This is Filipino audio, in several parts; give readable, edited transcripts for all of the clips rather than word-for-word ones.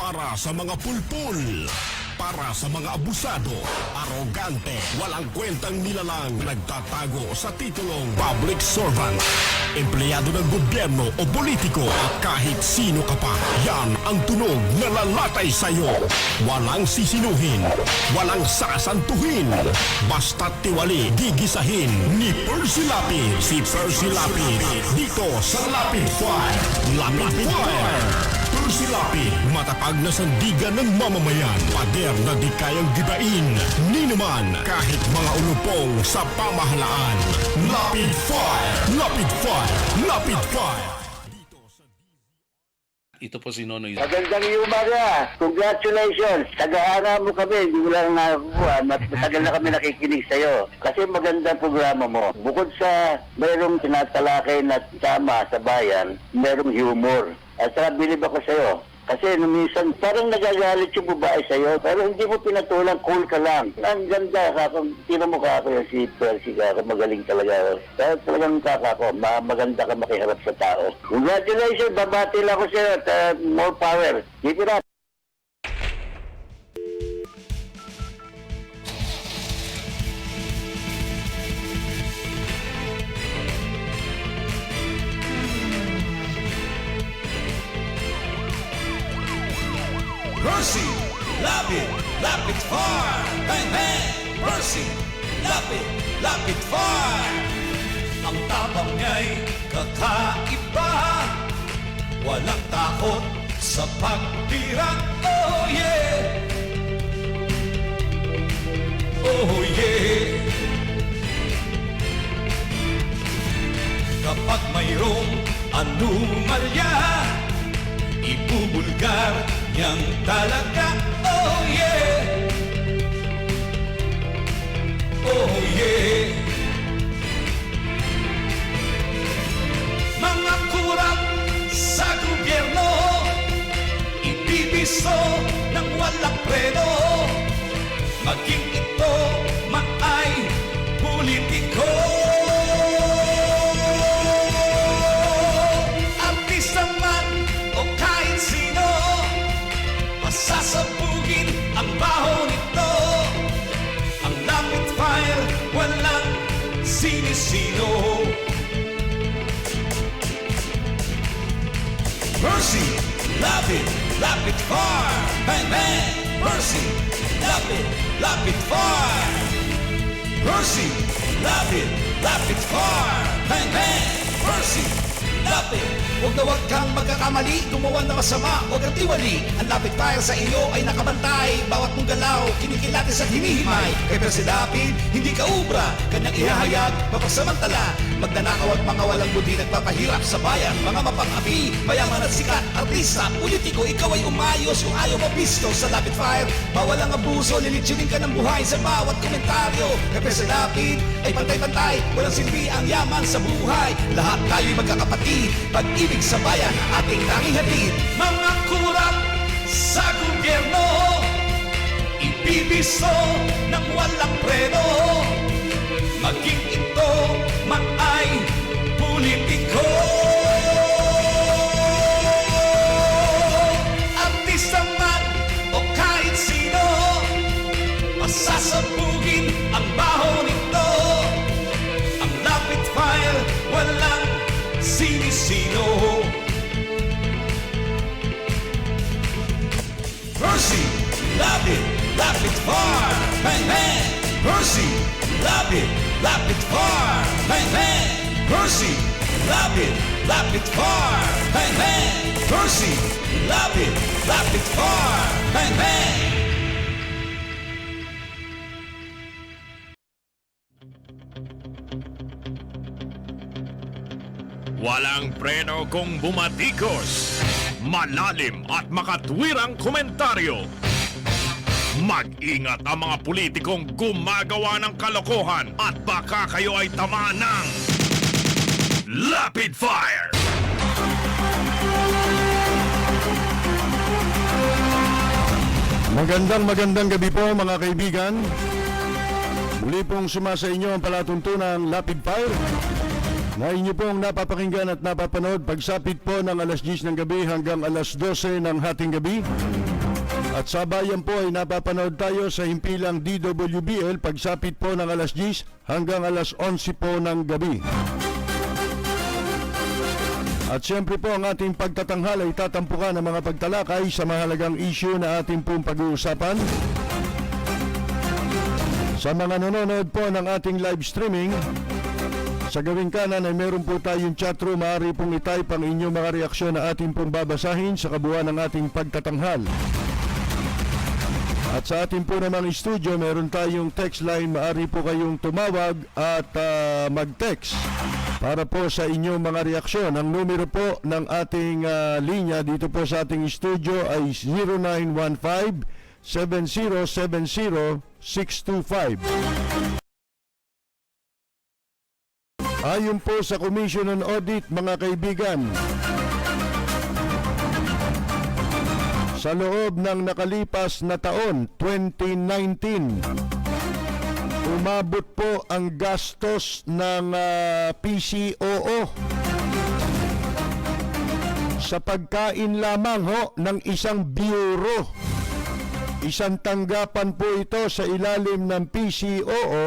Para sa mga pulpul, para sa mga abusado, arogante, walang kwentang nilalang, nagtatago sa titulong public servant, empleyado ng gobyerno o politiko at kahit sino ka pa, yan ang tunog na lalatay sa'yo. Walang sisinuhin, walang sasantuhin, basta't tiwali, gigisahin ni Percy Lapid. Si Percy Lapid, dito sa Lapid Fire. Lapid Fire! Percy Lapid, matapag na sandigan ng mamamayan. Pader na di kayang gibain ni naman kahit mga ulupong sa pamahalaan. Lapid Fire! Lapid Fire! Lapid Fire! Ito po si Nonoy. Magandang umaga. Congratulations. Tagahanga mo kami. Hindi mo lang nakakuha. Matagal na kami nakikinig sa'yo. Kasi magandang programa mo. Bukod sa mayroong tinatalakay na tama sa bayan, mayroong humor. At saka bilib ako sa'yo. Kasi minsan parang nagagalit yung babae sa'yo, pero hindi mo pinatulang, cool ka lang. Ang ganda, tira mo ka ako yung si Percy ka, magaling talaga. Kaya talagang kakako, maganda ka makiharap sa tao. Congratulations, babati lang ako sa'yo at more power. Keep it up. Percy, lapit, lapit far, bang bang. Percy, lapit, lapit far. Ang tapang niya'y kakaiba, walang takot sa pagtirang. Oh yeah, oh yeah. Kapag mayroong anomalya, ibubulgar niyang talaga. Oh yeah, oh yeah. Mga kurap sa gobyerno, ibibiso ng walang preno. Maging ito maay politiko, artista man o kahit sino, sasabugin ang baho nito. Ang lapid fire, walang sinisino. Percy, lapid, lapid fire, bang bang. Percy, lapid, lapid fire. Percy, lapid, lapid fire, bang bang. Percy, lapid. Huwag na huwag kang magkakamali, gumawa na masama, huwag kang tiwali. Ang lapid fire sa iyo ay nakabantay, bawat mong galaw, kinikilatis at hinihimay. Kay Percy Lapid, hindi ka ubra, kanyang ihahayag, mapagsamantala. Magnanakaw at mga walang budi, nagpapahirap sa bayan. Mga mapang-api, mayaman at sikat, artista, politiko, ikaw ay umayos kung ayaw mabisto sa lapid fire. Bawal ang abuso, lilitsyonin ka ng buhay sa bawat komentaryo. Kay Percy Lapid ay pantay-pantay, walang silbi ang yaman sa buhay. Lahat tayo'y magkakapatid, pag-ibig sa bayan, ating tanging hatid. Mga kurap sa gobyerno, ibibiso ng walang preno. Maging ito maay politiko, artista man o kahit sino, masasabugin ang baho nito. Ang lapid fire, walang sinisino. Percy, lapid, lapid far, bang bang. Percy, lapid, lapid far, bang bang. Percy, lapid, lapid far, bang bang. Percy, lapid, lapid far, bang bang. Walang preno kung bumatikos. Malalim at makatwirang komentaryo. Mag-ingat ang mga politikong gumagawa ng kalokohan at baka kayo ay tamaan ng Lapid Fire! Magandang gabi po mga kaibigan. Muli pong sumasa inyo ang palatuntunang Lapid Fire. na inyo pong napapakinggan at napapanood pagsapit po ng alas 10 ng gabi hanggang alas 12 ng hating gabi. At sa bayan po ay napapanood tayo sa himpilang DWBL pagsapit po ng alas 10 hanggang alas 11 po ng gabi. At siyempre po ang ating pagtatanghal ay tatampukan ng mga pagtalakay sa mahalagang issue na ating pong pag-uusapan. Sa mga nanonood po ng ating live streaming, sa gawing kanan ay meron po tayong chatroom. Maaari pong itype ang inyong mga reaksyon na ating pong babasahin sa kabuuan ng ating pagtatanghal. At sa ating po namang studio, meron tayong text line. Maaari po kayong tumawag at mag-text para po sa inyong mga reaksyon. Ang numero po ng ating linya dito po sa ating studio ay 0915-7070-625. Ayon po sa Commission on Audit, mga kaibigan, sa loob ng nakalipas na taon, 2019, umabot po ang gastos ng PCOO sa pagkain lamang ng isang bureau. Isang tanggapan po ito sa ilalim ng PCOO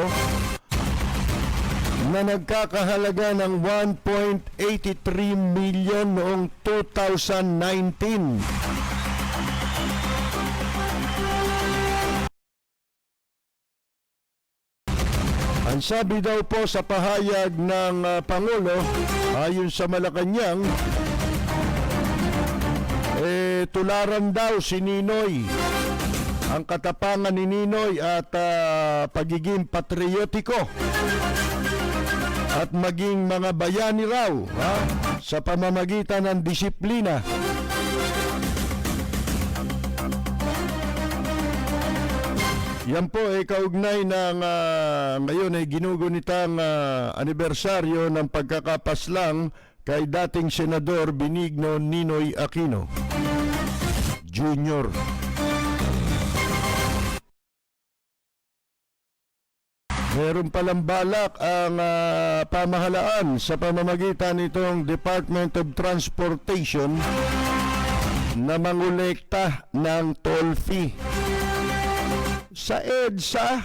na nagkakahalaga ng 1.83 million noong 2019. Ang sabi daw po sa pahayag ng Pangulo, ayon sa Malacanang, tularan daw si Ninoy. Ang katapangan ni Ninoy at pagiging patriotiko at maging mga bayani raw sa pamamagitan ng disiplina. Yan po ay kaugnay ng ngayon ay ginugunitang anibersaryo ng pagkakapaslang kay dating Senador Benigno Ninoy Aquino Jr. Meron palang balak ang pamahalaan sa pamamagitan nitong Department of Transportation na mangolekta ng toll fee sa EDSA.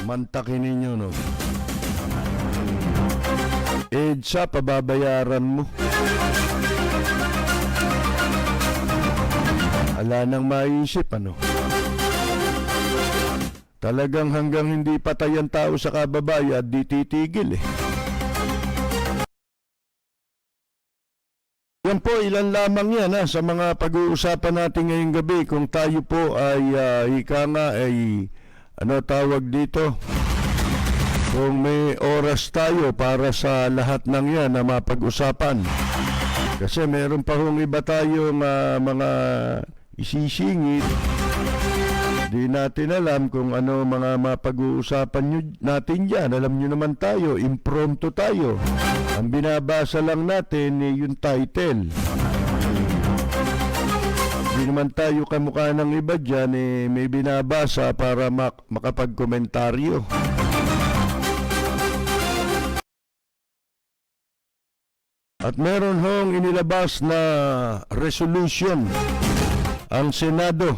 Mantakin ninyo, no? EDSA, pababayaran mo. Ala nang maisip, ano? Talagang hanggang hindi patay ang tao sa kababayad, di titigil eh. Yan po, ilan lamang yan sa mga pag-uusapan natin ngayong gabi. Kung tayo po ay ika nga ay tawag dito, kung may oras tayo para sa lahat ng yan na mapag-usapan. Kasi meron pa hong iba tayong mga isisingit. Di natin alam kung ano mga mapag-uusapan natin dyan. Alam nyo naman tayo, impromptu tayo. Ang binabasa lang natin yung title. Di naman tayo kamukha ng iba dyan, may binabasa para makapag-komentaryo. At meron hong inilabas na resolution ang Senado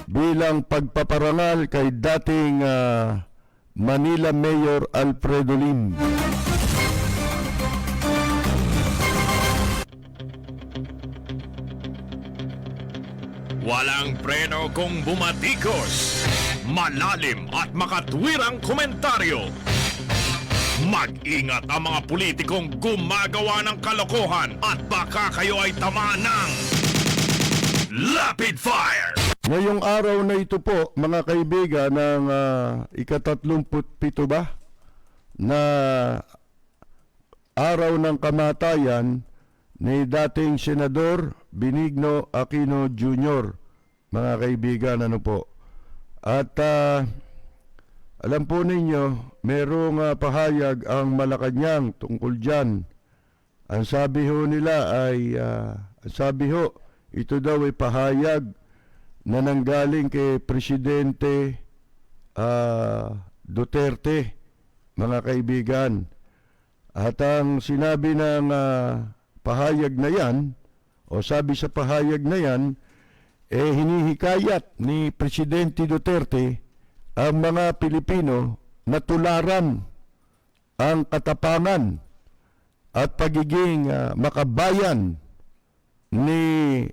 bilang pagpaparangal kay dating Manila Mayor Alfredo Lim. Walang preno kung bumatikos, malalim at makatwirang komentaryo. Mag-ingat ang mga politikong gumagawa ng kalokohan at baka kayo ay tamaan ng Rapid Fire! Ngayong araw na ito po, mga kaibigan, ng ika-37 ba na araw ng kamatayan ni dating Senador Benigno Aquino Jr. Mga kaibigan, ano po. At alam po ninyo, merong pahayag ang Malacanang tungkol dyan. Ang sabi ho nila ay, ito daw ay pahayag na nanggaling kay Presidente Duterte, mga kaibigan. At ang sinabi ng pahayag na yan, o sabi sa pahayag na yan, hinihikayat ni Presidente Duterte ang mga Pilipino na tularan ang katapangan at pagiging makabayan ni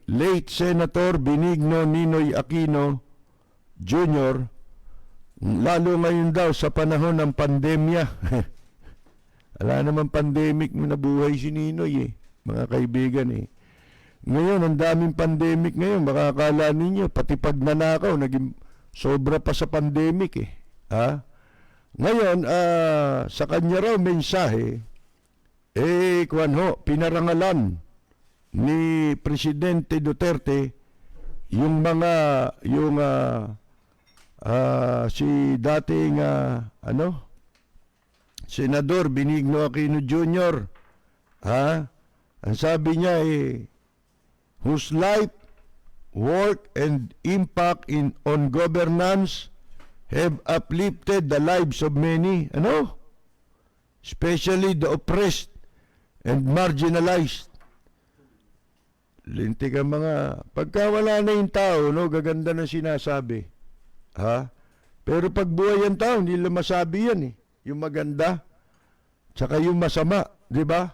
late Senator Benigno Ninoy Aquino Jr., lalo ngayon daw sa panahon ng pandemya. Wala naman pandemic na nabuhay si Ninoy mga kaibigan Ngayon, ang daming pandemic ngayon, makakala ninyo, pati pagnanakaw, naging sobra pa sa pandemic Ngayon, sa kanya raw mensahe, pinarangalan ni Presidente Duterte yung si dating Senador Benigno Aquino Jr. Ang sabi niya whose life, work, and impact on governance have uplifted the lives of many, especially the oppressed and marginalized. Lintik ang pagka wala na yung tao, gaganda na sinasabi. Pero pag buhay ang tao, hindi lang masabi yan yung maganda, tsaka yung masama, di ba?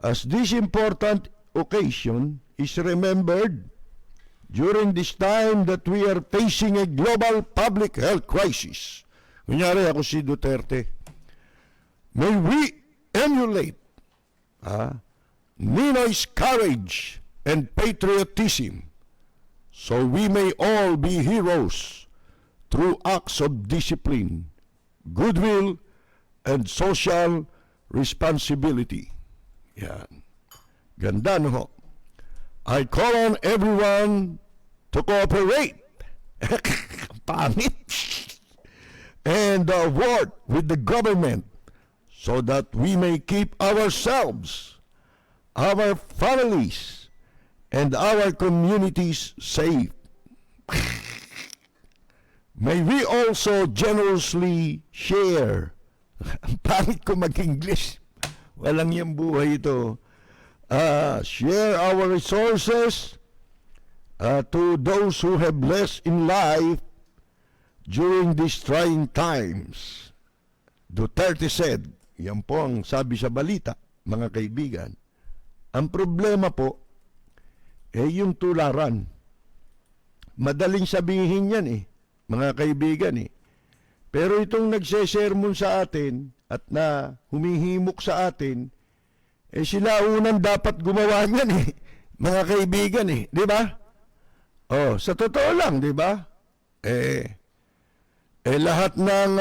As this important occasion is remembered during this time that we are facing a global public health crisis. Kunyari ako si Duterte. May we emulate Ninoy's courage and patriotism so we may all be heroes through acts of discipline, goodwill, and social responsibility. Yan. Ganda, no? I call on everyone to cooperate. Pangit. And work with the government so that we may keep ourselves, our families, and our communities safe. May we also generously share. Pangit ko mag-English. Walang yung buhay ito. Share our resources to those who have less in life during these trying times. Duterte said, yan po ang sabi sa balita, mga kaibigan. Ang problema po, yung tularan. Madaling sabihin yan mga kaibigan Pero itong nagsesermon sa atin at na humihimok sa atin, sila unang dapat gumawa niyan mga kaibigan di ba? Sa totoo lang, di ba? Lahat ng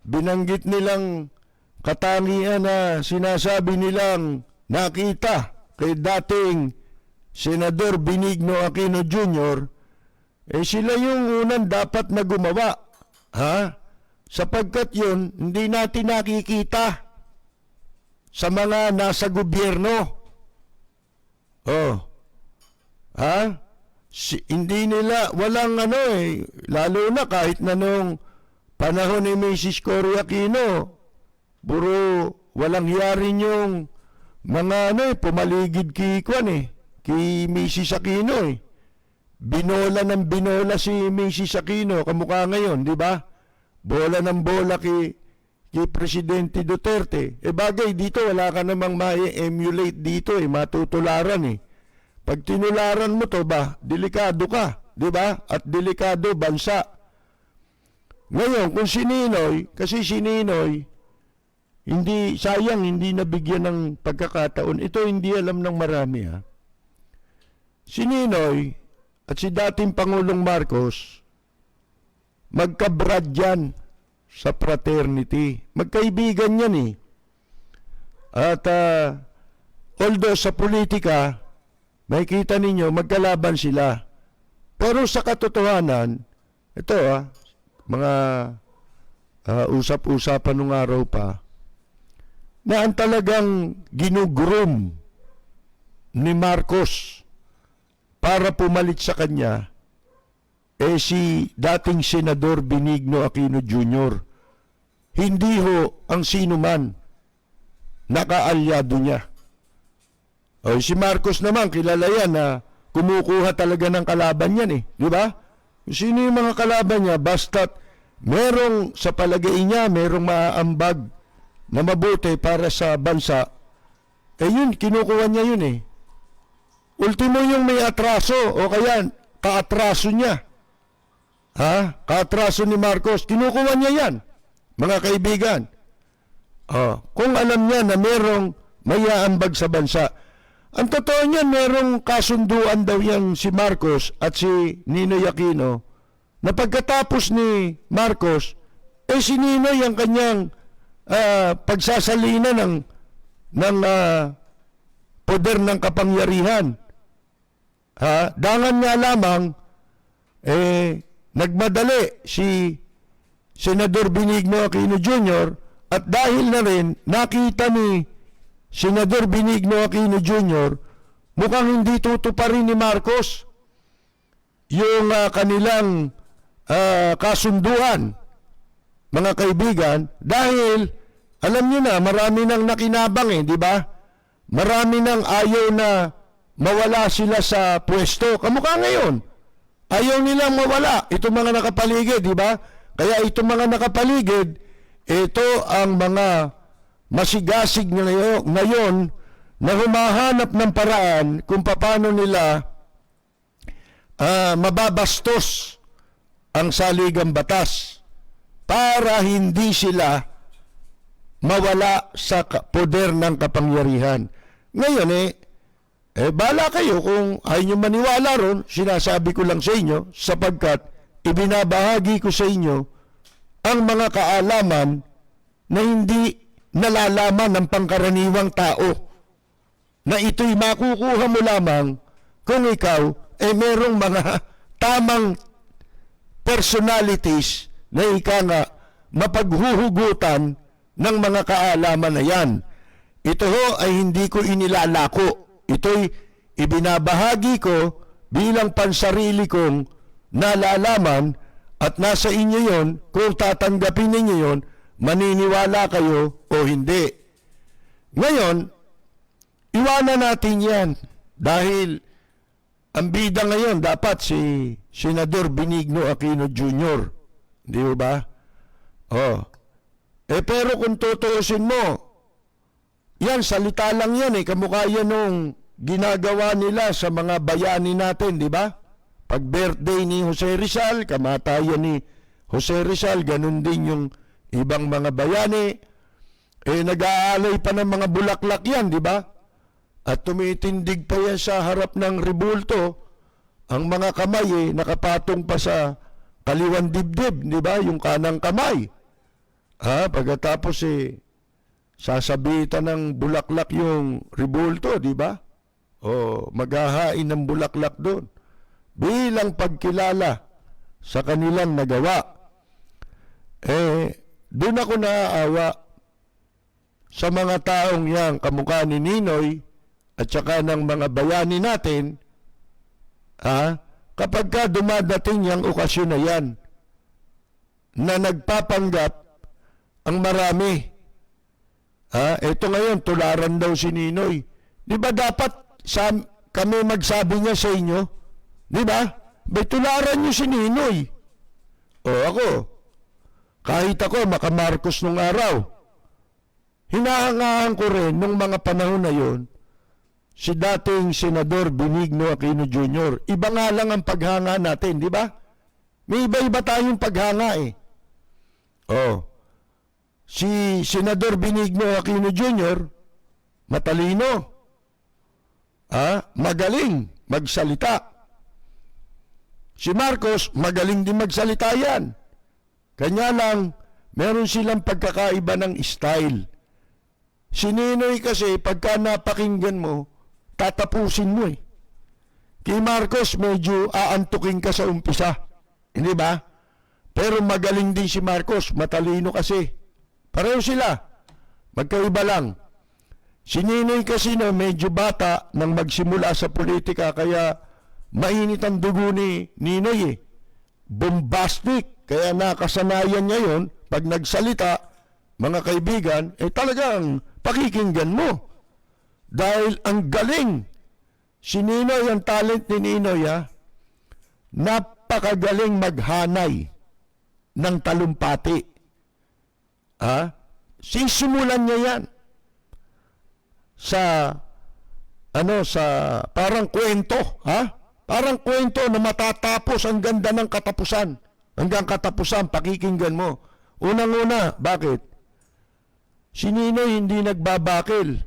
binanggit nilang katangian na sinasabi nilang nakita kay dating Senador Benigno Aquino Jr., sila yung unang dapat na gumawa. Sapagkat yun, hindi natin nakikita sa mga nasa gobyerno. Hindi nila, walang lalo na kahit na nung panahon ni Mrs. Cory Aquino, puro walang hiyarin yung mga pumaligid kay Mrs. Aquino Binola ng binola si Mrs. Aquino, kamukha ngayon, di ba? Bola ng bola kay Presidente Duterte. Bagay dito, wala ka namang ma-emulate dito matutularan Pag tinularan mo to ba, delikado ka, di ba? At delikado bansa. Ngayon, kung si Ninoy, kasi si Ninoy, sayang hindi nabigyan ng pagkakataon. Ito hindi alam ng marami Si Ninoy at si dating Pangulong Marcos, magkabrad yan sa fraternity. Magkaibigan yan At although sa politika, makikita ninyo, magkalaban sila. Pero sa katotohanan, ito mga usap-usapan nung araw pa, na ang talagang ginugroom ni Marcos para pumalit sa kanya si dating Senador Benigno Aquino Jr. hindi ho ang sino man nakaalyado niya. O, si Marcos naman, kilala yan na kumukuha talaga ng kalaban yan di ba? Sino yung mga kalaban niya, basta't merong sa palagay niya, merong maaambag na mabuti para sa bansa, yun, kinukuha niya yun Ultimo yung may atraso o kaya kaatraso niya. Kaatraso ni Marcos, kinukuha niya yan, mga kaibigan. Kung alam niya na merong may aambag sa bansa, ang totoo niyan, merong kasunduan daw yan si Marcos at si Ninoy Aquino na pagkatapos ni Marcos, si Ninoy ang kanyang pagsasalina ng poder ng kapangyarihan. Dangan nga lamang, nagmadali si Senador Benigno Aquino Jr. at dahil na rin nakita ni Senador Benigno Aquino Jr. mukhang hindi tutuparin ni Marcos yung kanilang kasunduan, mga kaibigan, dahil alam niyo na marami nang nakinabang di ba? Marami nang ayaw na mawala sila sa pwesto. Kamukha ngayon, ayaw nilang mawala itong mga nakapaligid, di ba? Kaya itong mga nakapaligid, ito ang mga masigasig ngayon na humahanap ng paraan kung paano nila mababastos ang saligang batas para hindi sila mawala sa poder ng kapangyarihan. Ngayon bala kayo kung ayaw nyo maniwala ron, sinasabi ko lang sa inyo sapagkat ibinabahagi ko sa inyo ang mga kaalaman na hindi nalalaman ng pangkaraniwang tao, na ito'y makukuha mo lamang kung ikaw merong mga tamang personalities na mapaghuhugutan ng mga kaalaman na yan. Ito ho ay hindi ko inilalako. Ito'y ibinabahagi ko bilang pansarili kong nalalaman at nasa inyo yon kung tatanggapin ninyo yon, maniniwala kayo o hindi. Ngayon, iwanan natin yan dahil ang bida ngayon dapat si Senador Benigno Aquino Jr. Di ba? Pero kung tutuusin mo, yan, salita lang yan kamukha yan nung ginagawa nila sa mga bayani natin, di ba? Pag birthday ni Jose Rizal, kamatayan ni Jose Rizal, ganun din yung ibang mga bayani. Nag-aalay pa ng mga bulaklak yan, di ba? At tumitindig pa yan sa harap ng rebulto. Ang mga kamay nakapatong pa sa kaliwan dibdib, di ba? Yung kanang kamay. Pagkatapos sasabitan ng bulaklak yung rebulto, di ba? Maghahain ng bulaklak doon bilang pagkilala sa kanilang nagawa. Doon ako naaawa sa mga taong yang kamukha ni Ninoy at saka ng mga bayani natin, kapag ka dumadating yung okasyon na yan na nagpapanggap ang marami. Ito ngayon, tularan daw si Ninoy. Di ba dapat kami magsabi niya sa inyo? Di ba? May tularan niyo si Ninoy. Ako, kahit ako, maka-Marcos nung araw, hinahangaan ko rin nung mga panahon na yon si dating Senador Benigno Aquino Jr. Iba nga lang ang paghanga natin, di ba? May iba-iba tayong paghanga Si Senador Benigno Aquino Jr., matalino, magaling magsalita. Si Marcos, magaling din magsalita yan. Kanya lang, meron silang pagkakaiba ng style. Si Ninoy kasi, pagka napakinggan mo, tatapusin mo Kay Marcos, medyo aantukin ka sa umpisa. Hindi ba? Pero magaling din si Marcos, matalino kasi. Pareho sila. Magkaiba lang. Si Ninoy kasi medyo bata nang magsimula sa politika, kaya mainit ang dugo ni Ninoy Bombastic. Kaya nakasanayan niya yun, pag nagsalita, mga kaibigan, talagang pakikinggan mo. Dahil ang galing, si Ninoy, ang talent ni Ninoy, napakagaling maghanay ng talumpati. Sisimulan niya yan sa parang kwento, Parang kwento na matatapos ang ganda ng katapusan. Hanggang katapusan, pakikinggan mo. Unang-una, bakit? Si Ninoy hindi nagbabakil.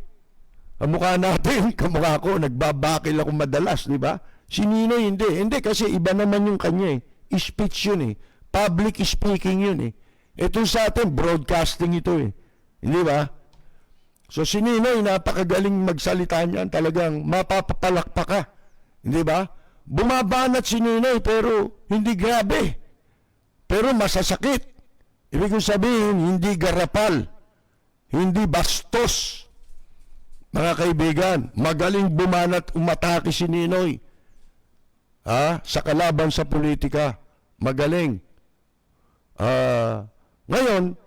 Kamukha natin, kamukha ko, nagbabakil ako madalas, di ba? Si Ninoy hindi. Hindi kasi iba naman yung kanya Speech yun Public speaking yun Ito sa atin, broadcasting ito Hindi ba? So si Ninoy, napakagaling magsalita niyan. Talagang mapapapalakpak ka. Hindi ba? Bumabanat si Ninoy pero hindi grabe. Pero masasakit. Ibig kong sabihin, hindi garapal. Hindi bastos. Mga kaibigan, magaling bumanat umatake si Ninoy. Sa kalaban sa politika. Magaling. Ngayon,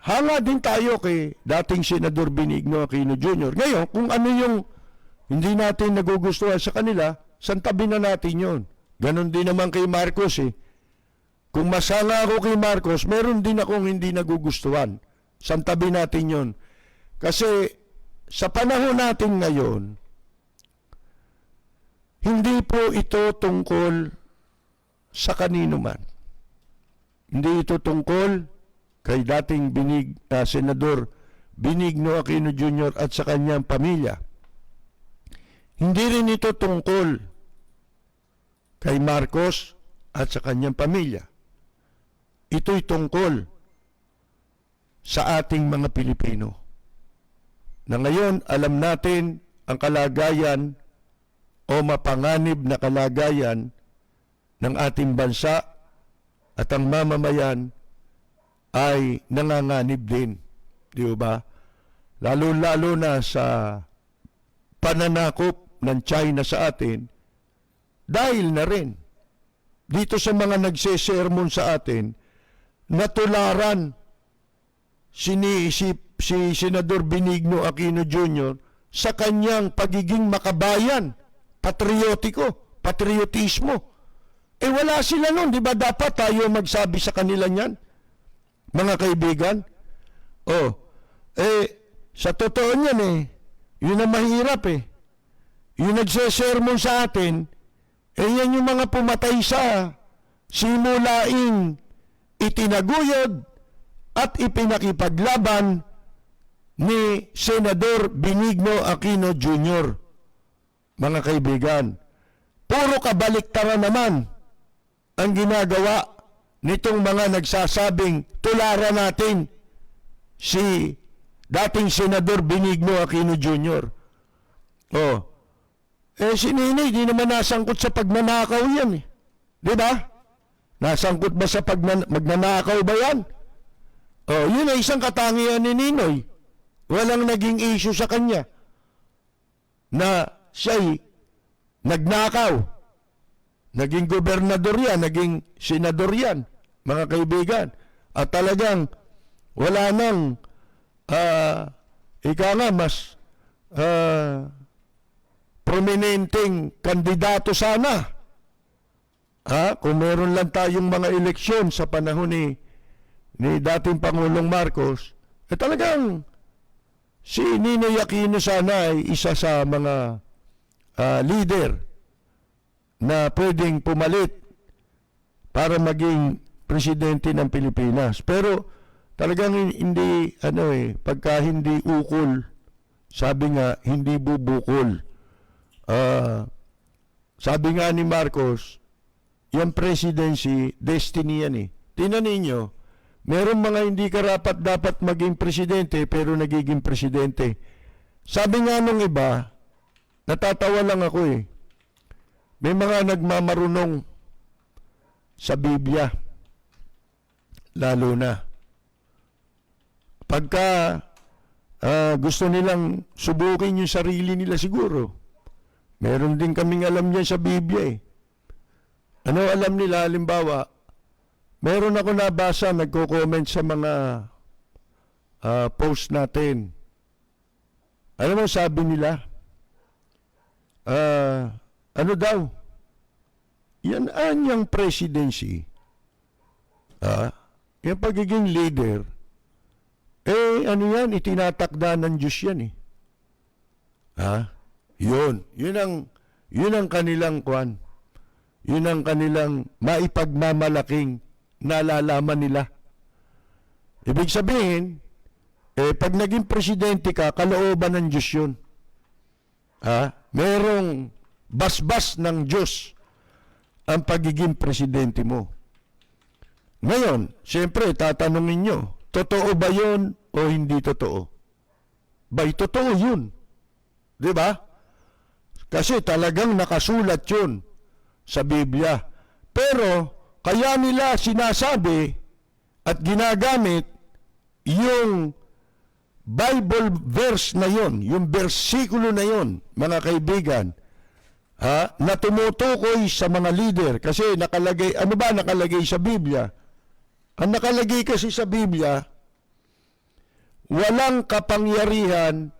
hanga din tayo kay dating Senador Benigno Aquino Jr. Ngayon, kung ano yung hindi natin nagugustuhan sa kanila, santabi na natin yun. Ganon din naman kay Marcos Kung masala ako kay Marcos, meron din akong hindi nagugustuhan. Santabi natin yun. Kasi sa panahon natin ngayon, hindi po ito tungkol sa kanino man. Hindi ito tungkol kay dating Senador Benigno Aquino Jr. at sa kanyang pamilya. Hindi rin ito tungkol kay Marcos at sa kanyang pamilya. Ito'y tungkol sa ating mga Pilipino. Na ngayon, alam natin ang kalagayan o mapanganib na kalagayan ng ating bansa at ang mamamayan ay nanganganib din. Di ba? Lalo-lalo na sa pananakop ng China sa atin, dahil na rin dito sa mga nagsesermon sa atin, natularan si Senador Benigno Aquino Jr. sa kanyang pagiging makabayan, patriotismo. Wala sila nun, di ba dapat tayo magsabi sa kanila niyan? Mga kaibigan, sa totoo niyan yun ang mahirap Yung nagsesermon sa atin, yan yung mga pumatay sa simulaing itinaguyod at ipinakipaglaban ni Senador Benigno Aquino Jr. Mga kaibigan, puro kabaliktaran naman ang ginagawa nitong mga nagsasabing tularan natin si dating Senador Benigno Aquino Jr. Si Ninoy, di naman nasangkot sa pagnanakaw yan Di ba? Nasangkot ba sa magnanakaw ba yan? Yun ay isang katangian ni Ninoy. Walang naging issue sa kanya na siya'y nagnakaw. Naging gobernador yan, naging senador yan, mga kaibigan. At talagang wala nang mas prominenteng kandidato sana. Kung meron lang tayong mga eleksyon sa panahon ni dating Pangulong Marcos, talagang si Ninoy Aquino sana ay isa sa mga leader na pwedeng pumalit para maging presidente ng Pilipinas. Pero talagang hindi, pagka hindi ukol, sabi nga, hindi bubukol. Sabi nga ni Marcos, yung presidency, destiny yan Tingnan ninyo, meron mga hindi karapat dapat maging presidente pero nagiging presidente. Sabi nga nung iba, natatawa lang ako may mga nagmamarunong sa Biblia, lalo na. Pagka gusto nilang subukin yung sarili nila siguro, meron din kaming alam niyan sa Biblia Ano alam nila? Halimbawa, meron ako nabasa, nagko-comment sa mga post natin. Alam mo sabi nila? Ano daw? Yan anyang presidency. Yung pagiging leader, ano yan, itinatakda ng Diyos yan eh. Yun ang kanilang kwan. Yun ang kanilang maipagmamalaking nalalaman nila. Ibig sabihin, pag naging presidente ka, kalooban ng Diyos yun. Merong basbas ng Diyos ang pagiging presidente mo. Ngayon, siyempre, tatanungin nyo, totoo ba yun o hindi totoo? Ba'y totoo yun? Di ba? Kasi talagang nakasulat yun sa Biblia. Pero, kaya nila sinasabi at ginagamit yung Bible verse na yun, yung versikulo na yun, mga kaibigan, na tumutukoy sa mga leader. Kasi nakalagay, ano ba nakalagay sa Biblia? Ang nakalagay kasi sa Biblia, walang kapangyarihan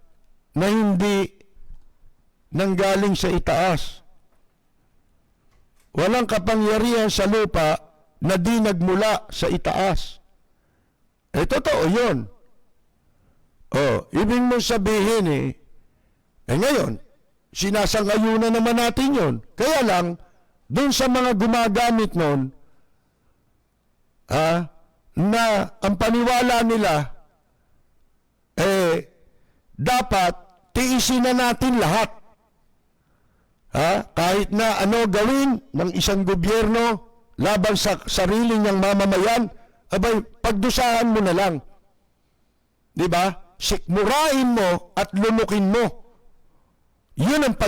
na hindi nanggaling sa itaas. Walang kapangyarihan sa lupa na di nagmula sa itaas. Totoo yun. Ibig mo sabihin ngayon, sinasangayunan naman natin yun. Kaya lang, dun sa mga gumagamit nun, na ang paniwala nila, dapat tiisin na natin lahat. Kahit na ano gawin ng isang gobyerno laban sa sarili niyang mamamayan, abay, pagdusahan mo na lang. Di ba? Sikmurain mo at lumukin mo. Yun ang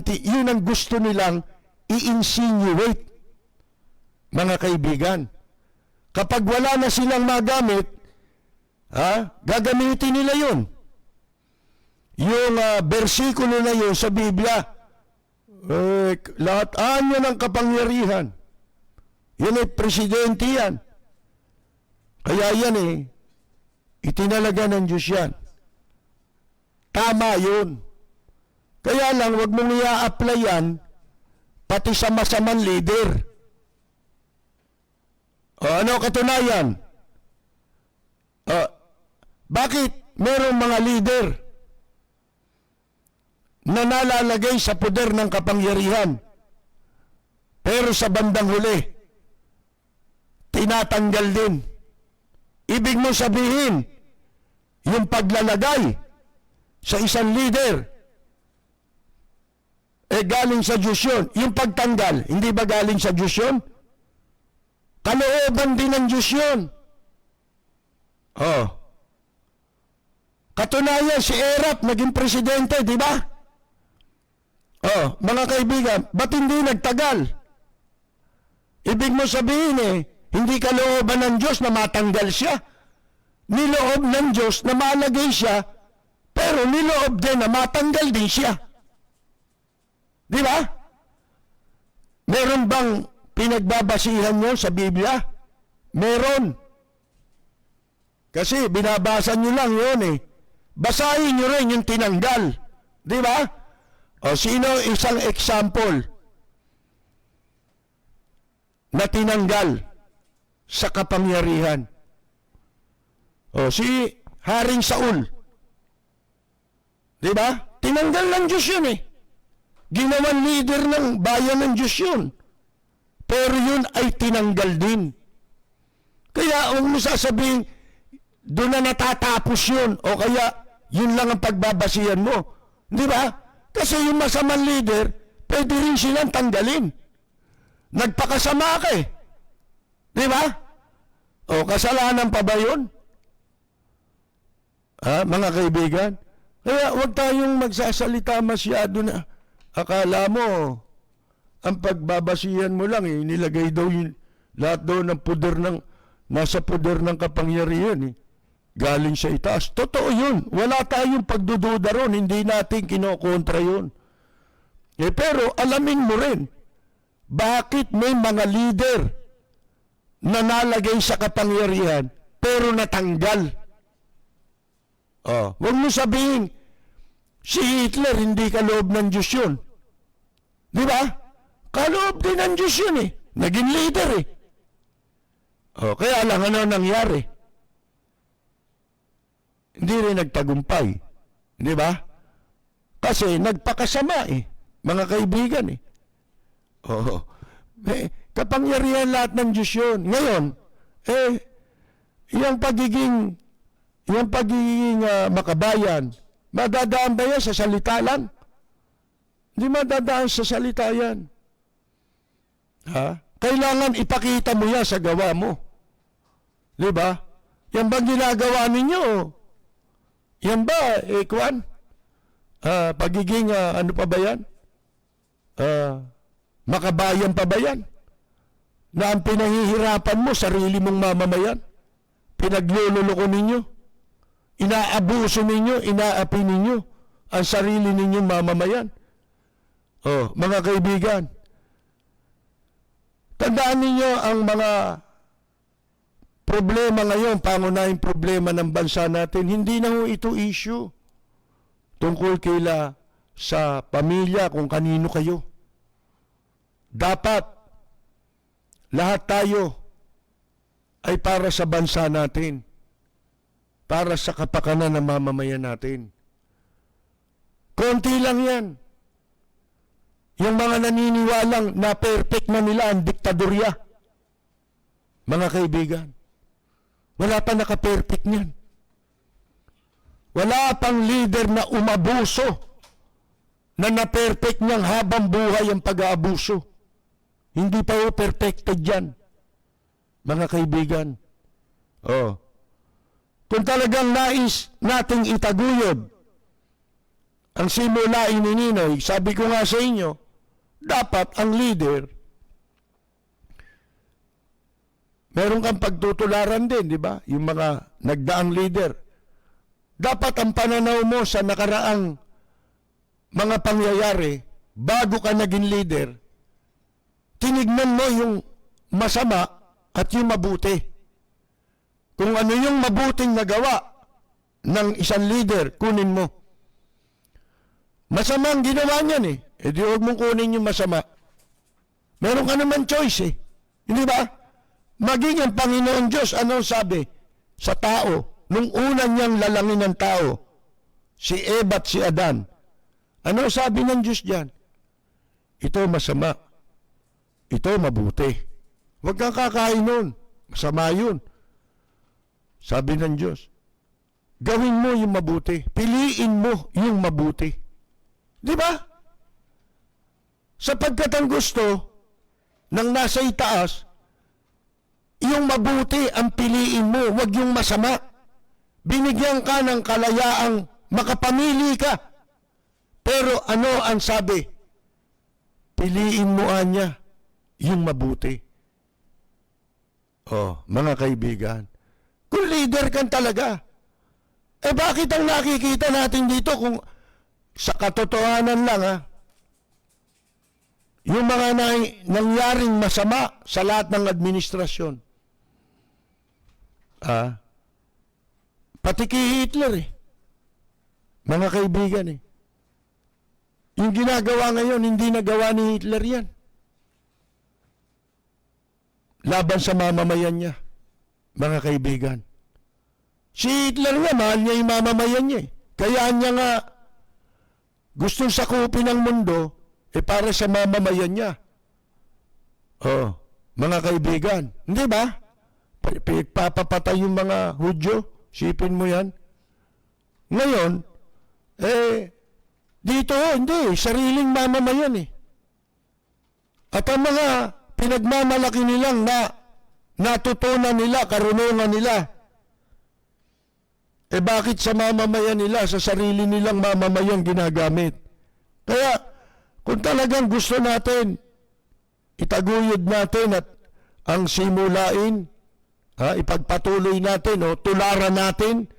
yun ang gusto nilang i-insinuate, mga kaibigan. Kapag wala na silang magamit, gagamitin nila yun. Yung versikulo na yun sa Biblia, lahat yan ang kapangyarihan. Yan ay presidente yan. Kaya yan itinalaga ng Diyos yan. Tama yun. Kaya lang, wag mong i-apply yan pati sa masamang leader. Ano katunayan? Bakit merong mga leader na nalalagay sa poder ng kapangyarihan, pero sa bandang huli, tinatanggal din? Ibig mo sabihin, yung paglalagay sa isang leader, galing sa Diyos yun. Yung pagtanggal, hindi ba galing sa Diyos yun? Kalooban din ng Diyos yun. Katunayan, si Erap naging presidente, di ba? Mga kaibigan, ba't hindi nagtagal? Ibig mo sabihin hindi kalooban ng Diyos na matanggal siya. Niloob ng Diyos na malagay siya, pero niloob din na matanggal din siya. Di ba? Meron bang pinagbabasihan nyo sa Biblia? Meron. Kasi binabasa nyo lang yun Basahin nyo rin yung tinanggal. Di ba? Sino isang example na tinanggal sa kapangyarihan? Si Haring Saul. Di ba? Tinanggal ng Diyos yun Ginawan leader ng bayan ng Diyos yun. Pero yun ay tinanggal din. Kaya huwag mo sasabihin, doon na natatapos yun. O kaya, yun lang ang pagbabasihan mo. Di ba? Kasi yung masamang leader, pwede rin silang tanggalin. Nagpakasama ka Di ba? Kasalanan pa ba yun? Mga kaibigan? Kaya huwag tayong magsasalita masyado na akala mo, ang pagbabasihan mo lang nilagay daw yung lahat daw ng poder nasa poder ng kapangyarihan galing sa itaas. Totoo yun. Wala tayong pagdududa ron. Hindi natin kinokontra yun. Pero alamin mo rin, bakit may mga leader na nalagay sa kapangyarihan pero natanggal? Huwag mo sabihin, si Hitler hindi kaloob ng Diyos yun. Di ba? Kaloob din ng Diyos yun eh. Naging leader eh. Kaya lang ano nangyari? Hindi rin nagtagumpay. Di ba? Kasi nagpakasama eh. Mga kaibigan eh. Kapangyarihan lahat ng Diyos yun. Ngayon, yung pagiging makabayan, madadaan ba yan sa salita lang? Hindi madadaan sa salita yan. Kailangan ipakita mo yan sa gawa mo. Di ba? Yan ba ginagawa ninyo? Yan ba, Kwan? Pagiging, ano pa ba yan? Makabayan pa ba yan? Na ang pinahihirapan mo, sarili mong mamamayan? Pinaglululoko ninyo? Inaabuso ninyo, inaapi ninyo ang sarili ninyong mamamayan? Mga kaibigan, tandaan ninyo ang mga problema ngayon, pangunahing problema ng bansa natin, hindi na ho ito issue tungkol kaila sa pamilya kung kanino kayo. Dapat lahat tayo ay para sa bansa natin, para sa kapakanan ng mamamayan natin. Konti lang yan. Yung mga naniniwalang na perfect na nila ang diktadorya. Mga kaibigan, wala pa naka-perfect niyan. Wala pang leader na umabuso na na-perfect niyang habang buhay ang pag-aabuso. Hindi pa ho perfected yan. Mga kaibigan. Kung talagang nais nating itaguyod ang simulain ni Ninoy, sabi ko nga sa inyo, dapat ang leader, meron kang pagtutularan din, di ba? Yung mga nagdaang leader. Dapat ang pananaw mo sa nakaraang mga pangyayari, bago ka naging leader, tinignan mo yung masama at yung mabuti. Kung ano yung mabuting nagawa ng isang leader, kunin mo. Masama ang ginawa niyan eh. Di huwag mong kunin yung masama. Meron ka naman choice eh. Hindi ba? Maging ang Panginoon Diyos, ano sabi sa tao, nung una niyang lalangin ng tao, si Eva at si Adan, ano sabi ng Diyos diyan? Ito masama. Ito mabuti. Huwag kang kakain nun. Masama yun. Sabi ng Diyos, gawin mo yung mabuti. Piliin mo yung mabuti. Di ba? Sapagkat ang gusto ng nasa itaas, yung mabuti ang piliin mo, wag yung masama. Binigyan ka ng kalayaang makapamili ka. Pero ano ang sabi? Piliin mo anya yung mabuti. Mga kaibigan, kung leader kan talaga, bakit ang nakikita natin dito kung sa katotohanan lang yung mga nangyaring masama sa lahat ng administrasyon. Pati kay Hitler mga kaibigan yung ginagawa ngayon, hindi nagawa ni Hitler yan. Laban sa mamamayan niya, mga kaibigan. Si Hitler nga, mahal niya yung mamamayan niya Kaya niya nga gustong sakupin ang mundo para sa mamamayan niya. Mga kaibigan, hindi ba? Papapatay yung mga Hudyo, sipin mo yan. Ngayon, dito, hindi, sariling mamamayan At ang mga pinagmamalaki nilang natutunan nila, karunungan nila, bakit sa mamamayan nila, sa sarili nilang mamamayan ginagamit? Kaya, kung talagang gusto natin, itaguyod natin at ang simulain, ipagpatuloy natin, tularan natin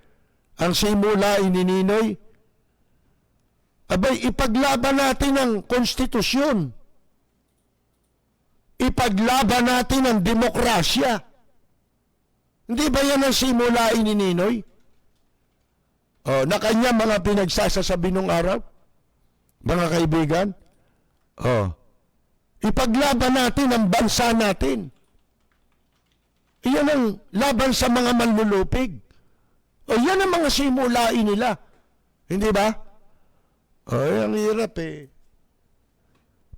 ang simulain ni Ninoy, ipaglaban natin ang konstitusyon. Ipaglaban natin ang demokrasya. Hindi ba yan ang simulain ni Ninoy? Na kanya mga pinagsasasabi nung araw, mga kaibigan. Ipaglaban natin ang bansa natin. Iyan ang laban sa mga manlulupig. Yan ang mga simulain nila. Hindi ba? Ang hirap eh.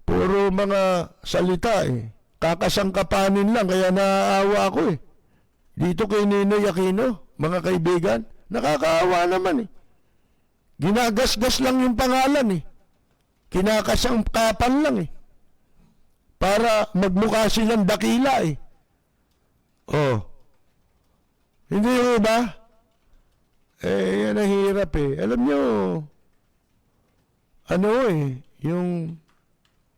Puro mga salita eh. Kakasangkapanin lang, kaya naaawa ako eh. Dito kay Ninoy Aquino, mga kaibigan, nakakaawa naman eh. Ginagasgas lang yung pangalan eh. Kinakasangkapan lang eh. Para magmukha silang dakila eh. Hindi mo ba? Yan ang hirap eh. Alam nyo, yung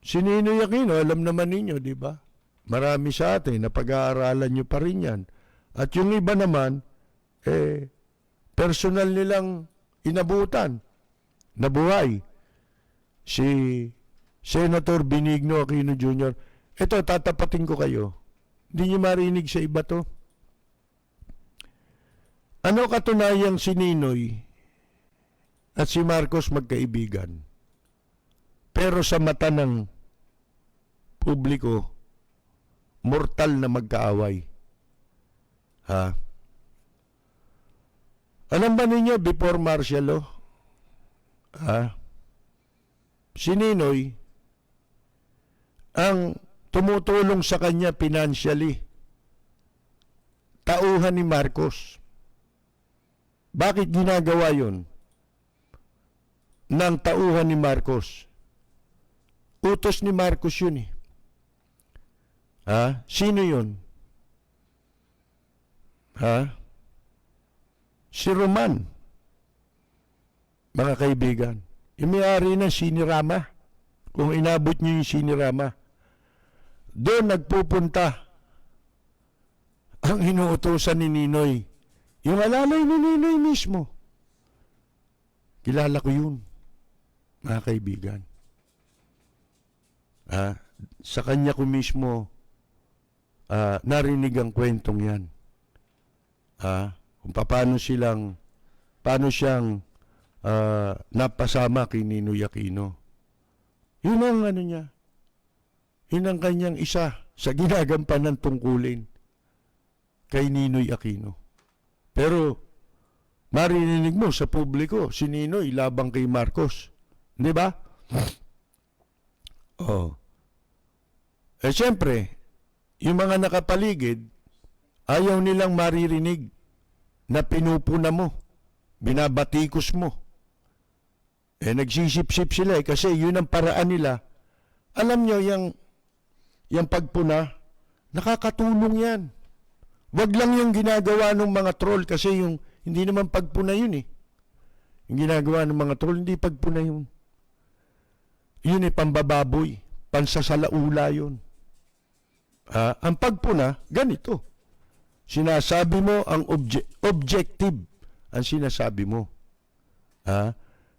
si Ninoy Aquino, alam naman ninyo, di ba? Marami sa atin, napag-aaralan nyo pa rin yan. At yung iba naman, personal nilang inabutan na buhay. Si Senator Benigno Aquino Jr. Ito, tatapatin ko kayo. Hindi nyo marinig sa iba to. Ano katunayang si Ninoy at si Marcos magkaibigan? Pero sa mata ng publiko, mortal na magkaaway. Alam ba ninyo before martial law? Si Ninoy ang tumutulong sa kanya financially. Tauhan ni Marcos. Bakit ginagawa yun? Ng tauhan ni Marcos. Utos ni Marcos yun eh. Sino yun? Si Roman. Mga kaibigan. Yung may-ari ng Sinirama. Kung inabot niyo yung Sinirama. Doon nagpupunta ang inuutosan ni Ninoy. Yung alalay ni Ninoy mismo. Kilala ko yun. Mga kaibigan. Sa kanya ko mismo narinig ang kwentong yan. Kung paano siyang napasama kay Ninoy Aquino. Yun ang niya. Yun ang kanyang isa sa ginagampanan tungkulin kay Ninoy Aquino. Pero marinig mo sa publiko si Ninoy labang kay Marcos. Di ba? Siyempre, yung mga nakapaligid, ayaw nilang maririnig na pinupuna mo, binabatikos mo. Nagsisip-sip sila kasi yun ang paraan nila. Alam nyo, yung pagpuna, nakakatulong yan. Wag lang yung ginagawa ng mga troll kasi yung hindi naman pagpuna yun eh. Yung ginagawa ng mga troll, hindi pagpuna yun. Yun eh, pambababoy. Pansasalaula yun. Ang pagpuna, ganito. Sinasabi mo ang objective ang sinasabi mo.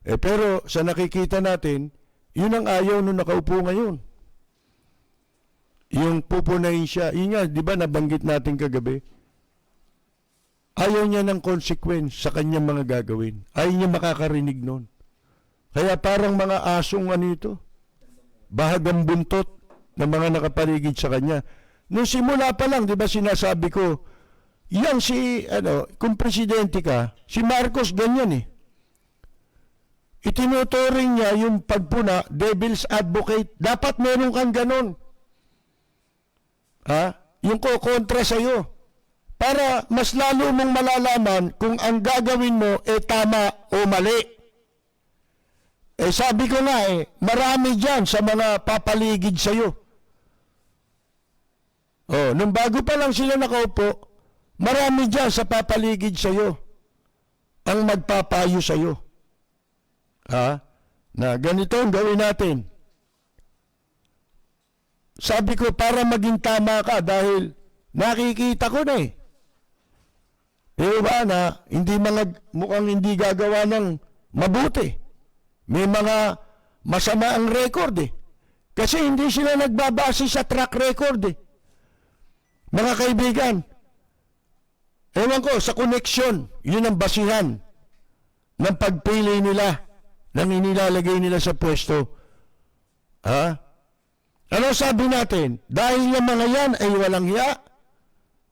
Pero sa nakikita natin, yun ang ayaw nung nakaupo ngayon. Yung pupunayin siya, yun nga, di ba nabanggit natin kagabi? Ayaw niya ng consequence sa kanyang mga gagawin. Ayaw niya makakarinig nun. Kaya parang mga asong bahagang buntot ng mga nakapaligid sa kanya. Nung simula pa lang, di ba sinasabi ko, yan kung presidente ka, si Marcos ganyan eh. Itinuturing niya yung pagpuna, devil's advocate. Dapat meron kang ganon. Yung kokontra sa'yo. Para mas lalo mong malalaman kung ang gagawin mo tama o mali. Sabi ko nga marami dyan sa mga papaligid sa'yo. Nung bago pa lang sila nakaupo, marami dyan sa papaligid sa'yo ang magpapayo sa'yo. Na ganito ang gawin natin. Sabi ko, para maging tama ka dahil nakikita ko na eh. Diba na, mukhang hindi gagawa ng mabuti. May mga masama ang record eh. Kasi hindi sila nagbabase sa track record eh. Mga kaibigan, ewan ko, sa koneksyon, yun ang basihan. ng pagpili nila ng inilalagay nila sa pwesto. Ha? Ano sabi natin? Dahil yung mga yan ay walang hiya,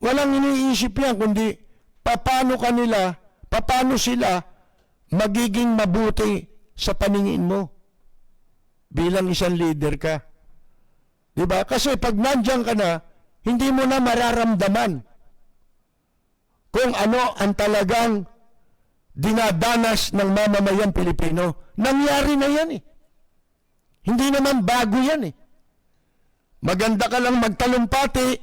walang iniisip yan, kundi paano sila magiging mabuti sa paningin mo bilang isang leader ka. Diba? Kasi pag nandiyan ka na, hindi mo na mararamdaman kung ano ang talagang dinadanas ng mamamayang Pilipino. Nangyari na yan eh. Hindi naman bago yan eh. Maganda ka lang magtalumpati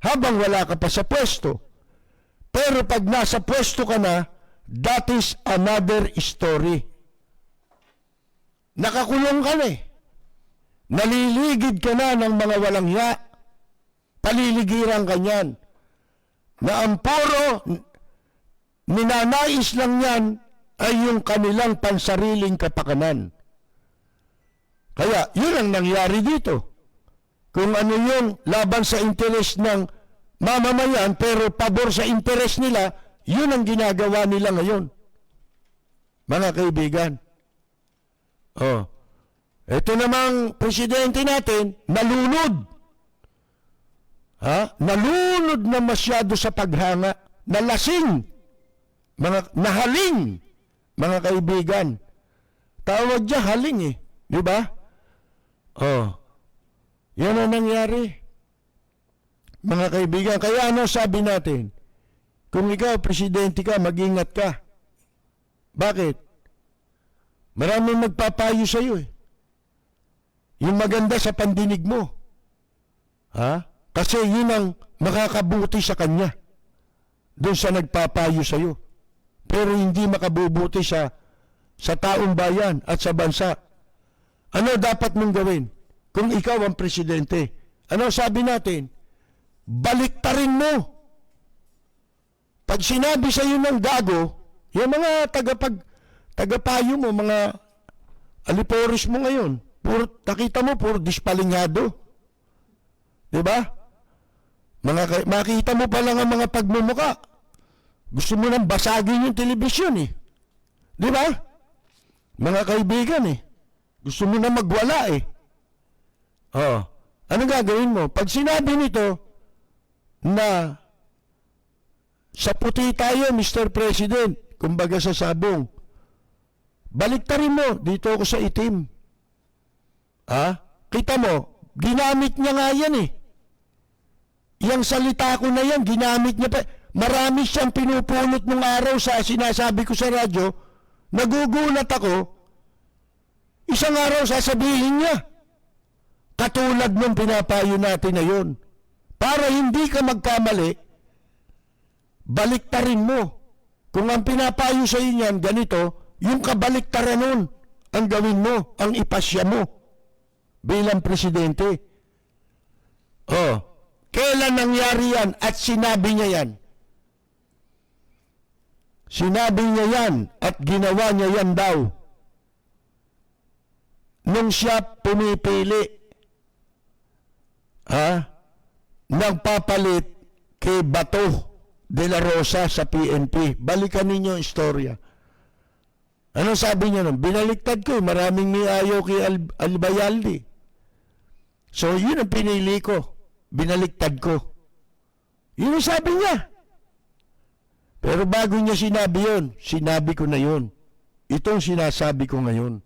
habang wala ka pa sa pwesto. Pero pag nasa pwesto ka na, that is another story. Nakakulong ka na eh. Naliligid ka na ng mga walang hiya. Paliligiran ka niyan. Na ang puro ninanais lang yan ay yung kanilang pansariling kapakanan. Kaya yun ang nangyari dito. Kung ano yung laban sa interes ng mamamayan pero pabor sa interes nila, yun ang ginagawa nila ngayon. Mga kaibigan. Ito namang presidente natin, nalunod. Nalunod na masyado sa paghanga. Nalasing. Nahaling. Mga kaibigan. Tawag dyan, haling eh. Di ba? Yan ang nangyari. Mga kaibigan, kaya ano sabi natin? Kung ikaw, presidente ka, mag-ingat ka. Bakit? Maraming magpapayo sa iyo eh. Yung maganda sa pandinig mo. Kasi yun ang makakabuti sa kanya. Doon sa nagpapayo sa iyo. Pero hindi makabubuti sa taong bayan at sa bansa. Ano dapat mong gawin? Kung ikaw ang presidente, ano sabi natin? Baliktarin mo. Pag sinabi sa iyo ng gago, yung mga tagapayo mo, mga aliporis mo ngayon, nakita mo, puro dispalinyado. Diba? Makita mo pa lang ang mga pagmumuka. Gusto mo nang basagin yung telebisyon eh. Diba? Mga kaibigan eh. Gusto mo na magwala eh. Ano gagawin mo? Pag sinabi nito na sa puti tayo, Mr. President, kumbaga sa sabong, baliktarin mo, dito ako sa itim. Kita mo, ginamit niya nga yan eh. Yang salita ko na yan, ginamit niya pa. Marami siyang pinupulot ng araw sa sinasabi ko sa radyo, nagugulat ako, isang araw sasabihin niya, katulad ng pinapayo natin na yun. Para hindi ka magkamali, baliktarin mo. Kung ang pinapayo sa iyo niyan, ganito, yung kabaliktaran nun, ang gawin mo, ang ipasya mo, bilang presidente. Kailan nangyari yan at sinabi niya yan? Sinabi niya yan at ginawa niya yan daw nung siya pumipili nagpapalit kay Bato de la Rosa sa PNP. Balikan ninyo ang istorya. Ano sabi niya nun? Binaliktad ko, maraming may ayaw kay Albayalde. So yun ang pinili ko. Binaliktad ko. Yun ang sabi niya. Pero bago niya sinabi yun, sinabi ko na yun. Itong sinasabi ko ngayon.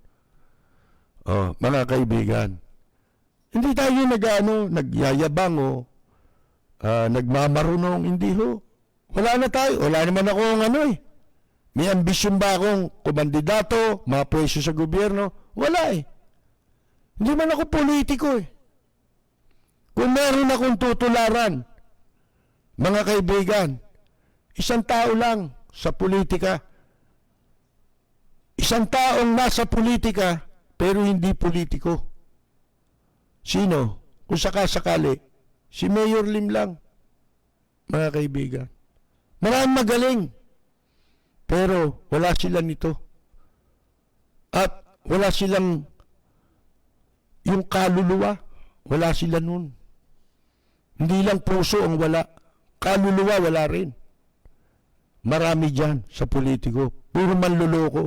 Mga kaibigan, hindi tayo nagyayabang o nagmamarunong, hindi ho. Wala na tayo. Wala naman akong may ambisyon ba akong kumandidato, mapwesto sa gobyerno? Wala eh. Hindi man ako politiko eh. Kung meron akong tutularan, mga kaibigan, isang tao lang sa politika. Isang taong nasa politika, pero hindi politiko. Sino? Kung sakasakali, si Mayor Lim lang, mga kaibigan. Maraming magaling, pero wala sila nito. At wala silang yung kaluluwa, wala sila nun. Hindi lang puso ang wala, kaluluwa wala rin. Marami dyan sa politiko. Puro manluloko.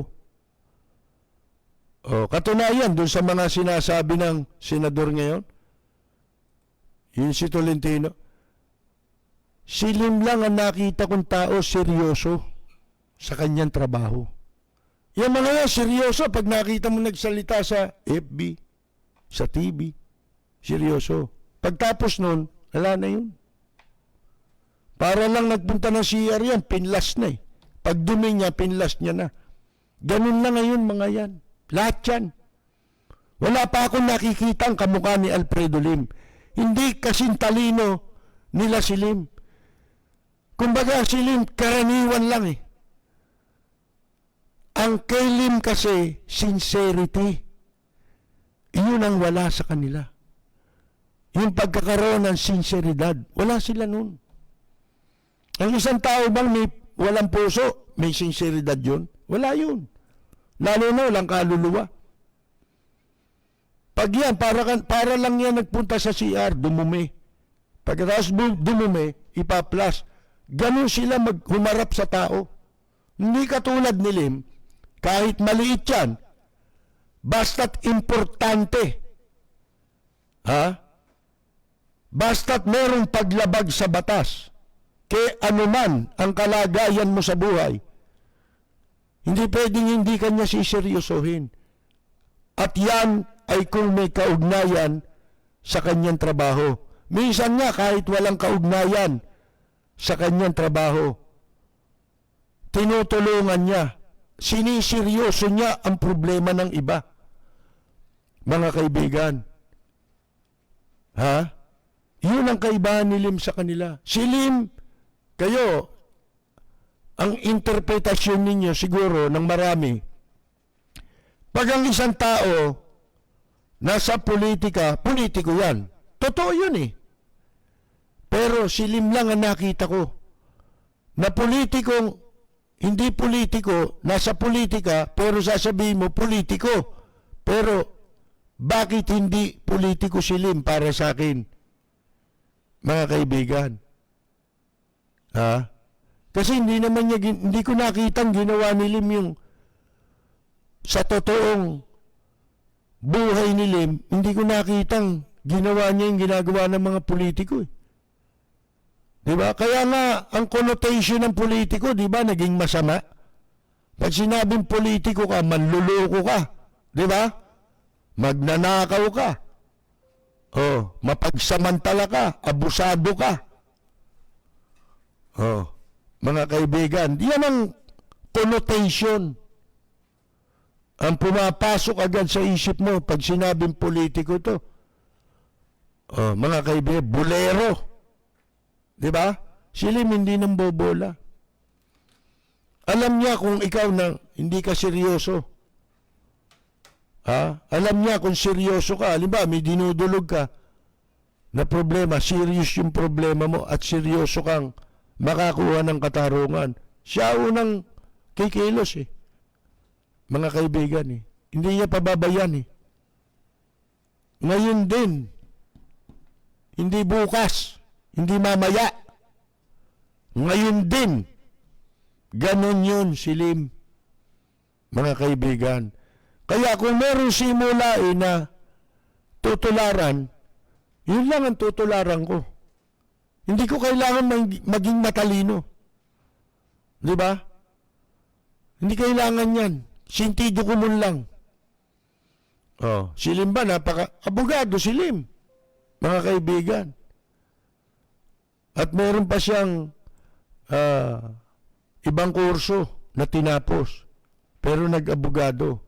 Katunayan dun sa mga sinasabi ng senador ngayon, yun si Tolentino, si Lim lang ang nakita kong tao seryoso sa kanyang trabaho. Yung mga yan, seryoso. Pag nakita mo nagsalita sa FB, sa TV, seryoso. Pagtapos nun, wala na yun. Para lang nagpunta ng CR yan, pinlas na eh. Pag dumi niya, pinlas niya na. Ganun na ngayon mga yan. Lahat yan. Wala pa akong nakikita ang kamukha ni Alfredo Lim. Hindi kasing talino nila si Lim. Kumbaga si Lim, karaniwan lang eh. Ang kay Lim kasi, sincerity. Iyon ang wala sa kanila. Yung pagkakaroon ng sinseridad, wala sila nun. Ang isang tao bang may walang puso, may sinseridad yun? Wala yun. Lalo na walang kaluluwa. Pag yan, para lang yan nagpunta sa CR, dumumi. Pagkatapos dumumi, ipaplas. Ganun sila humarap sa tao. Hindi katulad ni Lim, kahit maliit yan, basta't importante. Basta't merong paglabag sa batas, kaya anuman ang kalagayan mo sa buhay, hindi pwedeng hindi kanya siseryosohin. At yan ay kung may kaugnayan sa kanyang trabaho. Minsan nga kahit walang kaugnayan sa kanyang trabaho, tinutulungan niya, siniseryoso niya ang problema ng iba. Mga kaibigan, yun ang kaibahan ni Lim sa kanila. Si Lim, kayo, ang interpretasyon ninyo siguro ng marami, pag ang isang tao nasa politika, politiko yan. Totoo yun eh. Pero si Lim lang ang nakita ko na politikong hindi politiko, nasa politika, pero sasabihin mo politiko. Pero bakit hindi politiko si Lim para sa akin? Mga kaibigan. Kasi hindi ko nakitang ginawa ni Lim yung sa totoong buhay ni Lim, hindi ko nakitang ginawa niya yung ginagawa ng mga politiko eh. Diba? Kaya nga, ang connotation ng politiko, diba, naging masama. Pag sinabing politiko ka, manluloko ka. Diba? Magnanakaw ka. Mapagsamantala ka. Abusado ka. Mga kaibigan, yan ang connotation. Ang pumapasok agad sa isip mo pag sinabing politiko to. Mga kaibigan, bulero. Diba? Si Lim hindi nang bobola. Alam niya kung ikaw hindi ka seryoso. Alam niya kung seryoso ka. Halimbawa, may dinudulog ka na problema. Serious yung problema mo at seryoso kang makakuha ng katarungan. Siya unang kikilos eh. Mga kaibigan eh. Hindi niya pababayan eh. Ngayon din. Hindi bukas. Hindi mamaya. Ngayon din. Ganon yun si Lim. Mga kaibigan. Kaya kung meron simulain na tutularan, yun lang ang tutularan ko. Hindi ko kailangan maging matalino. Di ba? Hindi kailangan yan. Sintido ko mun lang. Si Lim ba? Abogado si Lim. Mga kaibigan. At meron pa siyang ibang kurso na tinapos. Pero nag-abogado.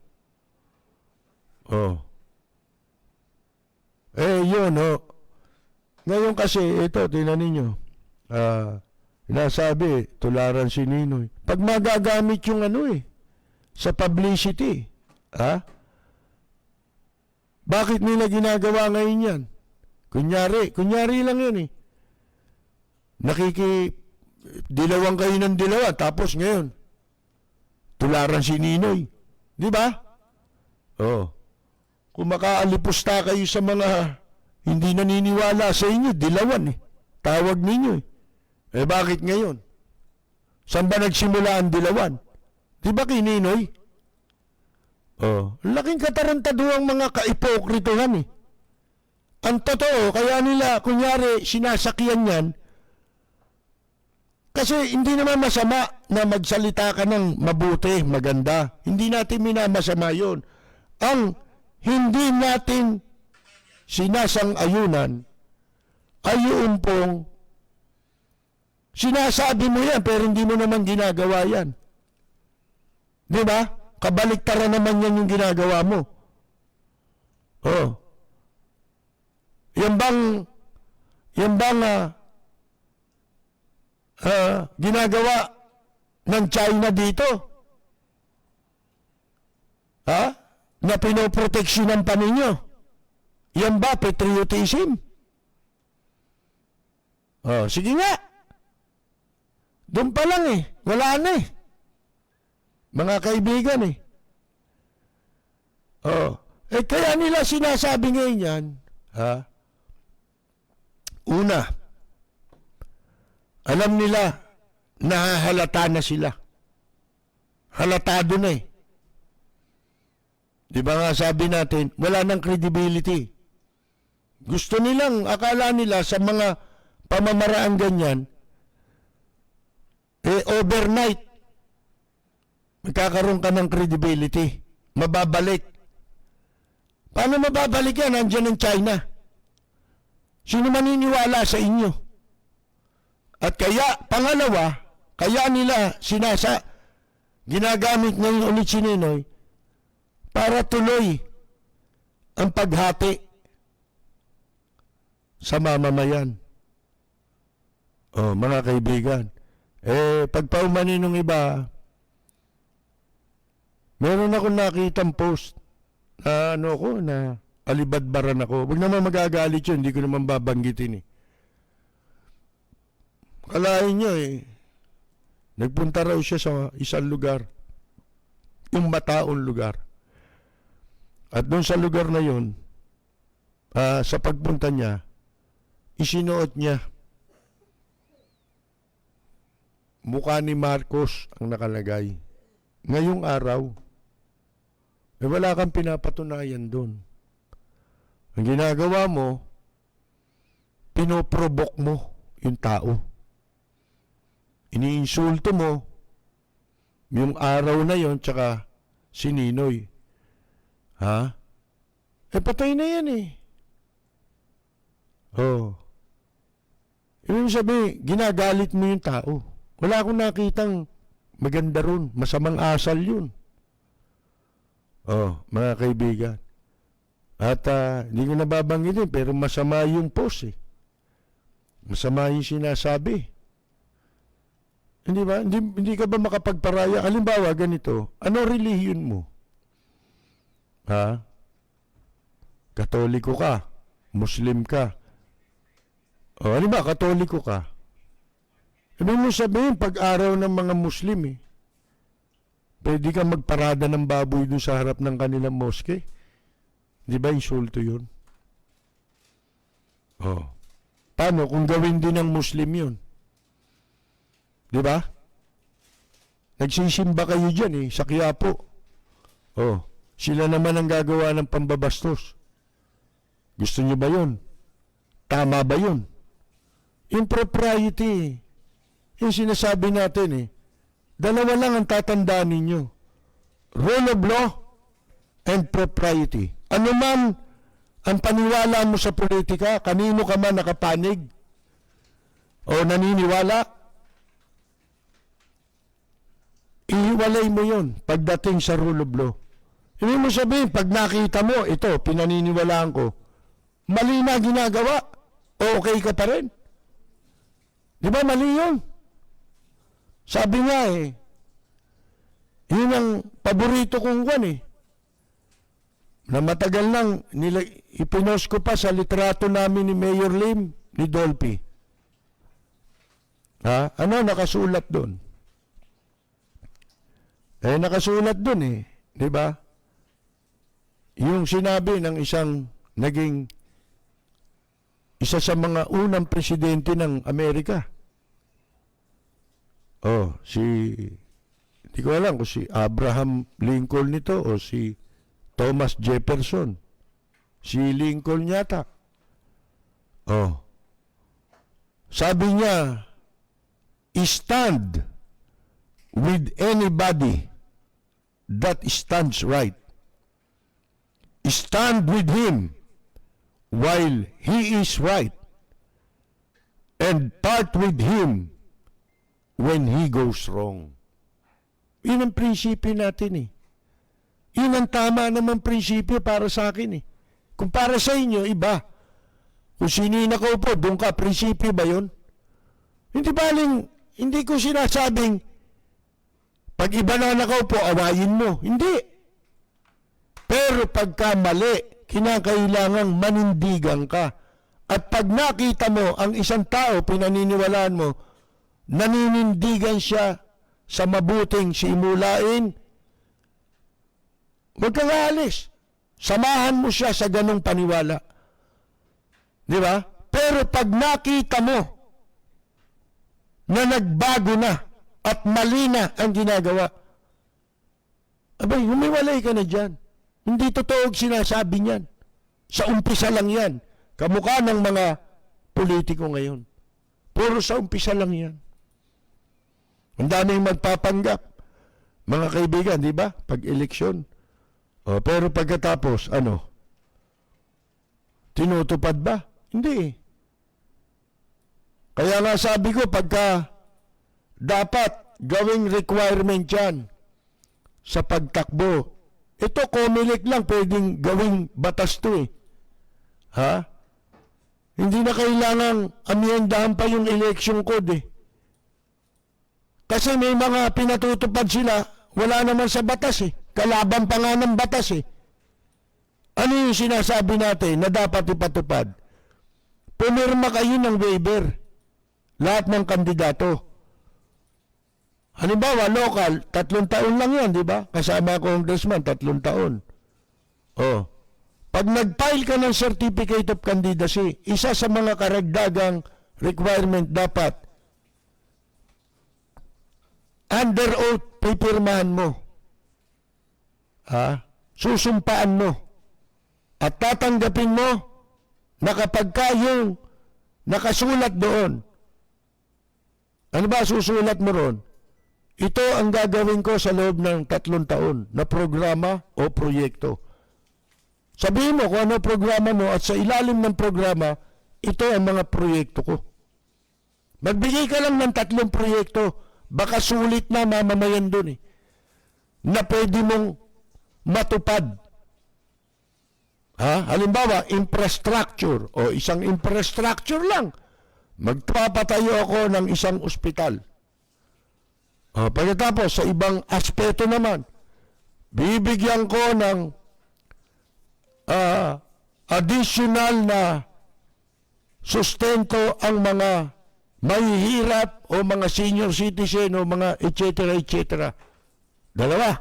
Yun, Ngayon kasi, ito, tingnan ninyo. Nasabi, tularan si Ninoy. Pag magagamit yung sa publicity, bakit nila ginagawa ngayon yan? Kunyari lang yun eh. Dilawan kayo ng dilawan, tapos ngayon, tularan si Ninoy. Di ba? Kung makaalipusta kayo sa mga hindi naniniwala sa inyo, dilawan eh. Tawag ninyo eh. Bakit ngayon? Saan ba nagsimula ang dilawan? Di ba kay Ninoy? Oh, laking katarantaduang mga kaipokritohan eh. Ang totoo, kaya nila, kunyari, sinasakyan yan, kasi hindi naman masama na magsalita ka ng mabuti, maganda. Hindi natin minamasama yun. Ang hindi natin sinasang-ayunan ay yung pong sinasabi mo yan pero hindi mo naman ginagawa yan. Di ba? Kabaliktaran naman yan yung ginagawa mo. Oh. Yan bang ginagawa ng China dito? Ha? Na pinoproteksyonan pa ninyo? Yan ba patriotism? Oh, sige nga. Doon pa lang eh. Wala na eh. Mga kaibigan eh. Oh. Kaya nila sinasabi ngayon yan, ha? Una, alam nila, nahahalata na sila. Halatado na eh. Di ba nga sabi natin, wala nang credibility. Gusto nilang, akala nila sa mga pamamaraan ganyan, overnight, magkakaroon ka ng credibility. Mababalik. Paano mababalik yan? Nandiyan ang China. Sino maniniwala sa inyo? At kaya, pangalawa, kaya nila ginagamit ngayon ulit si Ninoy para tuloy ang paghati sa mamamayan. Oh, mga kaibigan, pagpaumanin ng iba, meron akong nakitang post na na alibadbaran ako. Huwag naman magagalit yun, hindi ko naman babanggitin eh. Kalahin nyo nagpunta raw siya sa isang lugar, yung mataon lugar. At doon sa lugar na yun, sa pagpunta niya, isinuot niya mukha ni Marcos ang nakalagay. Ngayong araw, wala kang pinapatunayan doon. Ang ginagawa mo, pinoprovoke mo yung tao. Iniinsulto mo yung araw na yon tsaka si Ninoy. Ha? Patay na yan eh. Oh. Ibig sabihin, ginagalit mo yung tao. Wala akong nakitang maganda ron. Masamang asal yun. Oh, mga kaibigan. At hindi ko nababanggitin, pero masama yung post eh. Masama yung sinasabi. Hindi ba? Hindi ka ba makapagparaya? Halimbawa, ganito. Ano relihiyon mo? Ha? Katoliko ka? Muslim ka? O, ano ba? Katoliko ka? Ano mo sabihin, pag-araw ng mga Muslim pwede ka magparada ng baboy doon sa harap ng kanilang moske? Di ba insulto yun? Oh. Paano kung gawin din ng Muslim yun? Di ba? Nagsisimba kayo dyan sa Quiapo. Oh. Sila naman ang gagawa ng pambabastos. Gusto nyo ba yun? Tama ba yun? Yung propriety, yung sinasabi natin dalawa lang ang tatandaan ninyo. Rule of law and propriety. Ano man ang paniwala mo sa politika, kanino ka man nakapanig o naniniwala, ihiwalay mo yun pagdating sa rule of law. Hindi mo sabihin, pag nakita mo, ito, pinaniniwalaan ko, mali na ginagawa, o okay ka pa rin. Di ba mali yun? Sabi nga yun ang paborito kong kwan na matagal nang ipinost ko pa sa litrato namin ni Mayor Lim, ni Dolphy. Ha? Ano nakasulat doon? Nakasulat doon di ba? Yung sinabi ng isang naging isa sa mga unang presidente ng Amerika. Hindi ko alam kung si Abraham Lincoln nito o si Thomas Jefferson. Si Lincoln yata. Sabi niya, stand with anybody that stands right. Stand with him while he is right. And part with him when he goes wrong. Yun ang prinsipyo natin eh. Yun ang tama naman prinsipyo para sa akin eh. Kung para sa inyo, iba. Kung sino yung nakaupo, doon ka, prinsipyo ba yun? Hindi ko sinasabing, pag iba na nakaupo, awayin mo. Hindi. Pero pagka mali, kinakailangang manindigan ka. At pag nakita mo ang isang tao, pinaniniwalaan mo, naninindigan siya sa mabuting simulain, huwag kang aalis. Samahan mo siya sa ganong paniwala. Di ba? Pero pag nakita mo na nagbago na at mali na ang ginagawa, abay, humiwalay ka na dyan. Hindi totoo ang sinasabi niyan. Sa umpisa lang yan. Kamukha ng mga politiko ngayon. Puro sa umpisa lang yan. Ang daming magpapanggap. Mga kaibigan, di ba? Pag-eleksyon. Pero pagkatapos, tinutupad ba? Hindi. Kaya nga sabi ko, pagka dapat gawing requirement yan sa pagtakbo, ito, COMELEC lang pwedeng gawing batas to eh. Ha? Hindi na kailangang amyendahan pa yung election code eh. Kasi may mga pinatutupad sila, wala naman sa batas eh. Kalaban pa nga ng batas eh. Ano yung sinasabi natin na dapat ipatupad? Pumirma kayo ng waiver. Lahat ng kandidato. Halimbawa, local, 3 taon lang yan, di ba? Kasama congressman, 3 taon. Pag nag-file ka ng certificate of candidacy, isa sa mga karagdagang requirement dapat, under oath, pipirmahan mo. Susumpaan mo. At tatanggapin mo na kapag kayong nakasulat doon, ano ba susulat mo ron? Ito ang gagawin ko sa loob ng 3 taon na programa o proyekto. Sabihin mo kung ano programa mo at sa ilalim ng programa, ito ang mga proyekto ko. Magbigay ka lang ng 3 proyekto, baka sulit na mamamayan doon eh, na pwede mong matupad. Halimbawa, infrastructure o isang infrastructure lang. Magpapatayo ako ng isang ospital. Pagkatapos, sa ibang aspeto naman, bibigyan ko ng additional na sustento ang mga mahihirap o mga senior citizen o mga etc. Dalawa.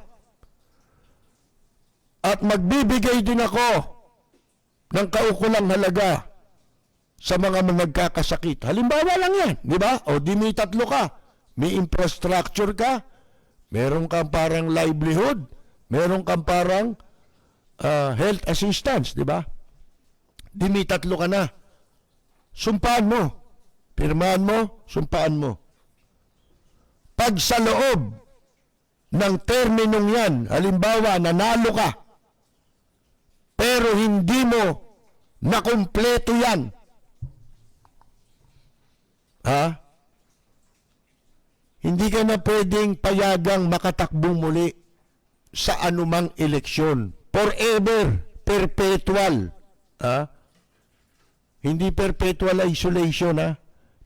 At magbibigay din ako ng kaukulang halaga sa mga nagkakasakit. Halimbawa lang yan, di ba? O di may 3 ka. May infrastructure ka, meron kang parang livelihood, meron kang parang health assistance, di ba? Di may 3 ka na. Sumpaan mo. Pirmahan mo, sumpaan mo. Pag sa loob ng terminong yan, halimbawa, nanalo ka, pero hindi mo nakumpleto yan, hindi ka na pwedeng payagang makatakbo muli sa anumang eleksyon. Forever, perpetual. Hindi perpetual isolation,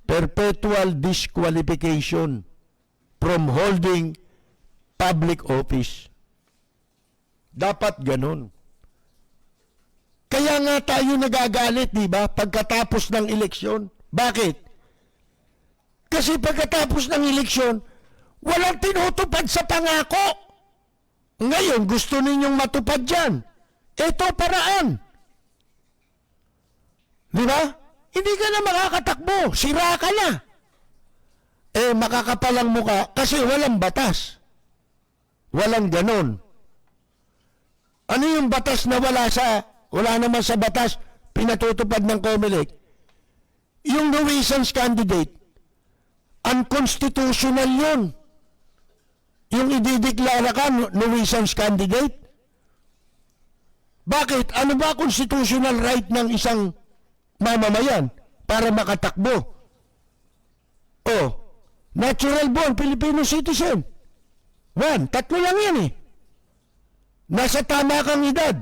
perpetual disqualification from holding public office. Dapat ganun. Kaya nga tayo nagagalit, di ba? Pagkatapos ng eleksyon. Bakit? Kasi pagkatapos ng eleksyon, walang tinutupad sa pangako. Ngayon, gusto ninyong matupad yan. Ito paraan. Di ba? Hindi ka na makakatakbo. Sira ka na. makakapalang muka kasi walang batas. Walang ganon. Ano yung batas na wala naman sa batas, pinatutupad ng COMELEC? Yung nuisance candidate, unconstitutional yun. Yung idideklara ka, nuisance candidate. Bakit? Ano ba constitutional right ng isang mamamayan para makatakbo? Natural born Filipino citizen. 1, 3 lang yan eh. Nasa tama kang edad.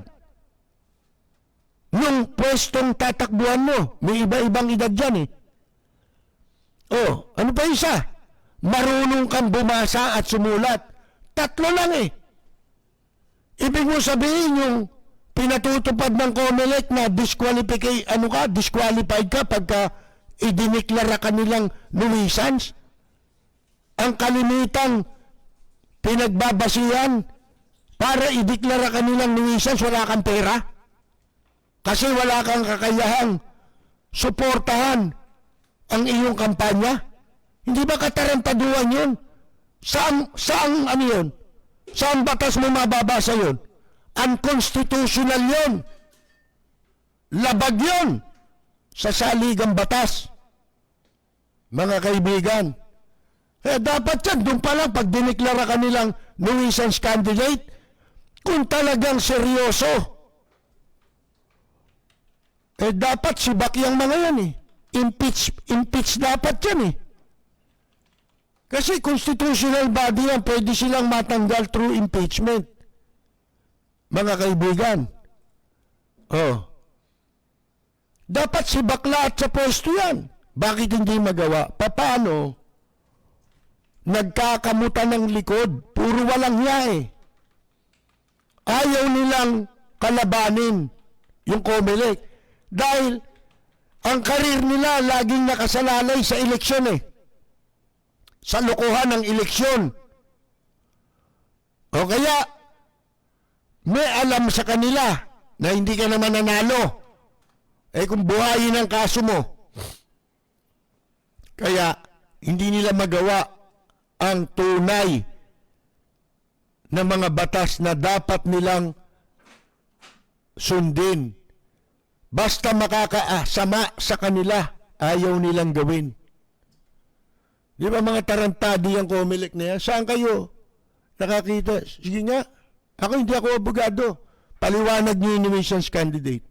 Nung pwestong tatakbuhan mo, may iba-ibang edad dyan eh. Ano pa isa? Marunong kang bumasa at sumulat. 3 lang eh. Ibig mo sabihin yung pinatutupad ng COMELEC na disqualified ka pagka idineklara ka nilang nuisance? Ang kalimitang pinagbabasihan para ideklara ka nilang nuisance, wala kang pera? Kasi wala kang kakayahang suportahan ang iyong kampanya? Hindi ba katarantaduhan yun? Saan ano yun? Saan batas mo mababasa yun? Unconstitutional yun. Labag yun sa saligang batas. Mga kaibigan, dapat yan, doon pa lang pag dineklara ka nilang nuisance candidate, kung talagang seryoso, dapat sibak yung mga yan eh. Impeach dapat yan eh. Kasi constitutional body yan, pwede silang matanggal through impeachment. Mga kaibigan. Dapat sibak lahat sa pwesto yan. Bakit hindi magawa? Paano? Nagkakamutan ng likod. Puro walang hiya eh. Ayaw nilang kalabanin yung COMELEC. Dahil ang karir nila laging nakasalalay sa eleksyon eh. Sa lokohan ng eleksyon. O kaya, may alam sa kanila na hindi ka naman nanalo. Kung buhayin ang kaso mo. Kaya, hindi nila magawa ang tunay na mga batas na dapat nilang sundin. Basta makakaasama sa kanila, ayaw nilang gawin. Di ba mga tarantadi ang COMELEC na yan? Saan kayo nakakita? Sige nga, hindi ako abogado. Paliwanag niyo yung nuisance candidate.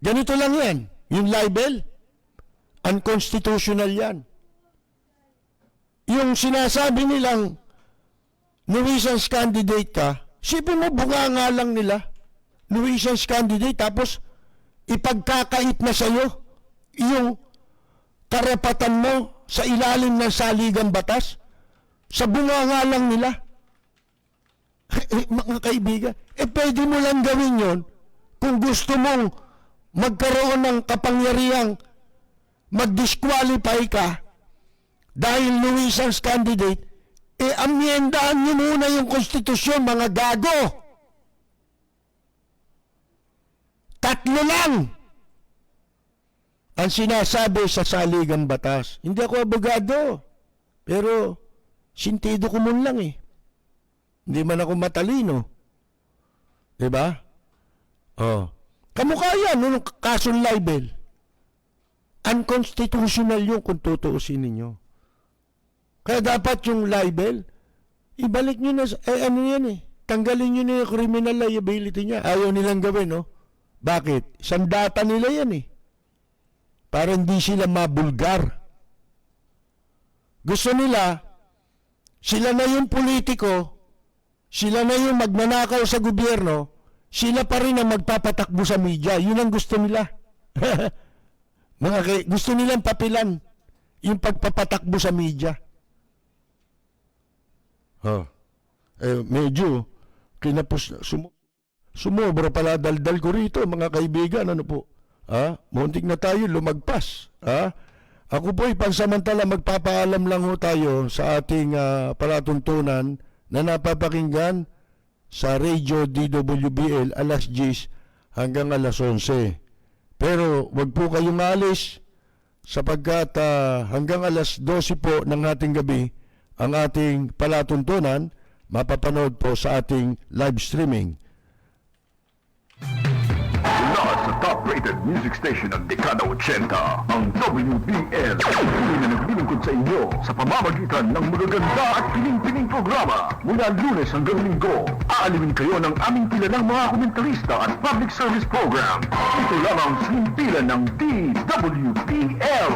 Ganito lang yan. Yung libel, unconstitutional yan. Yung sinasabi nilang nuisance candidate ka, sipin mo, bunga nga lang nila. Nuisance candidate, tapos ipagkakait na sa'yo yung karapatan mo sa ilalim ng saligang batas. Sa bunga nga lang nila. Mga kaibigan, pwede mo lang gawin yon kung gusto mong magkaroon ng kapangyarihang mag-disqualify ka dahil nuisance candidate, amyendahan nyo muna yung konstitusyon, mga gago. 3 lang ang sinasabi sa saligang batas. Hindi ako abogado, pero sintido ko mun lang eh. Hindi man ako matalino. Diba? Kamukha yan, nung kasong libel. Unconstitutional yun kung tutuusin ninyo. Kaya dapat yung libel, ibalik nyo na, ano yan eh, tanggalin nyo na yung criminal liability niya. Ayaw nilang gawin, no? Bakit? Sandata nila yan eh. Para hindi sila mabulgar. Gusto nila, sila na yung politiko, sila na yung magnanakaw sa gobyerno, sila pa rin ang magpapatakbo sa media. Yun ang gusto nila. Gusto nilang papilan yung pagpapatakbo sa media. Medyo sumobra pala daldal ko rito, mga kaibigan. Ano po? Muntik na tayo lumagpas. Ako po pansamantala magpapaalam lang ho tayo sa ating palatuntunan na napapakinggan sa Radio DWBL alas 10 hanggang alas 11. Pero wag po kayong alis. sapagkat hanggang alas 12 po ng ating gabi ang ating palatuntunan mapapanood po sa ating live streaming. Mula sa top-rated music station ng dekada 80, ang WBL. Tuloy na naglilingkod sa inyo sa pamamagitan ng magaganda at piling-piling programa. Mula Lunes hanggang Linggo, aalimin kayo ng aming kilalang mga komentarista at public service program. Ito lamang sa himpilan ng DWBL.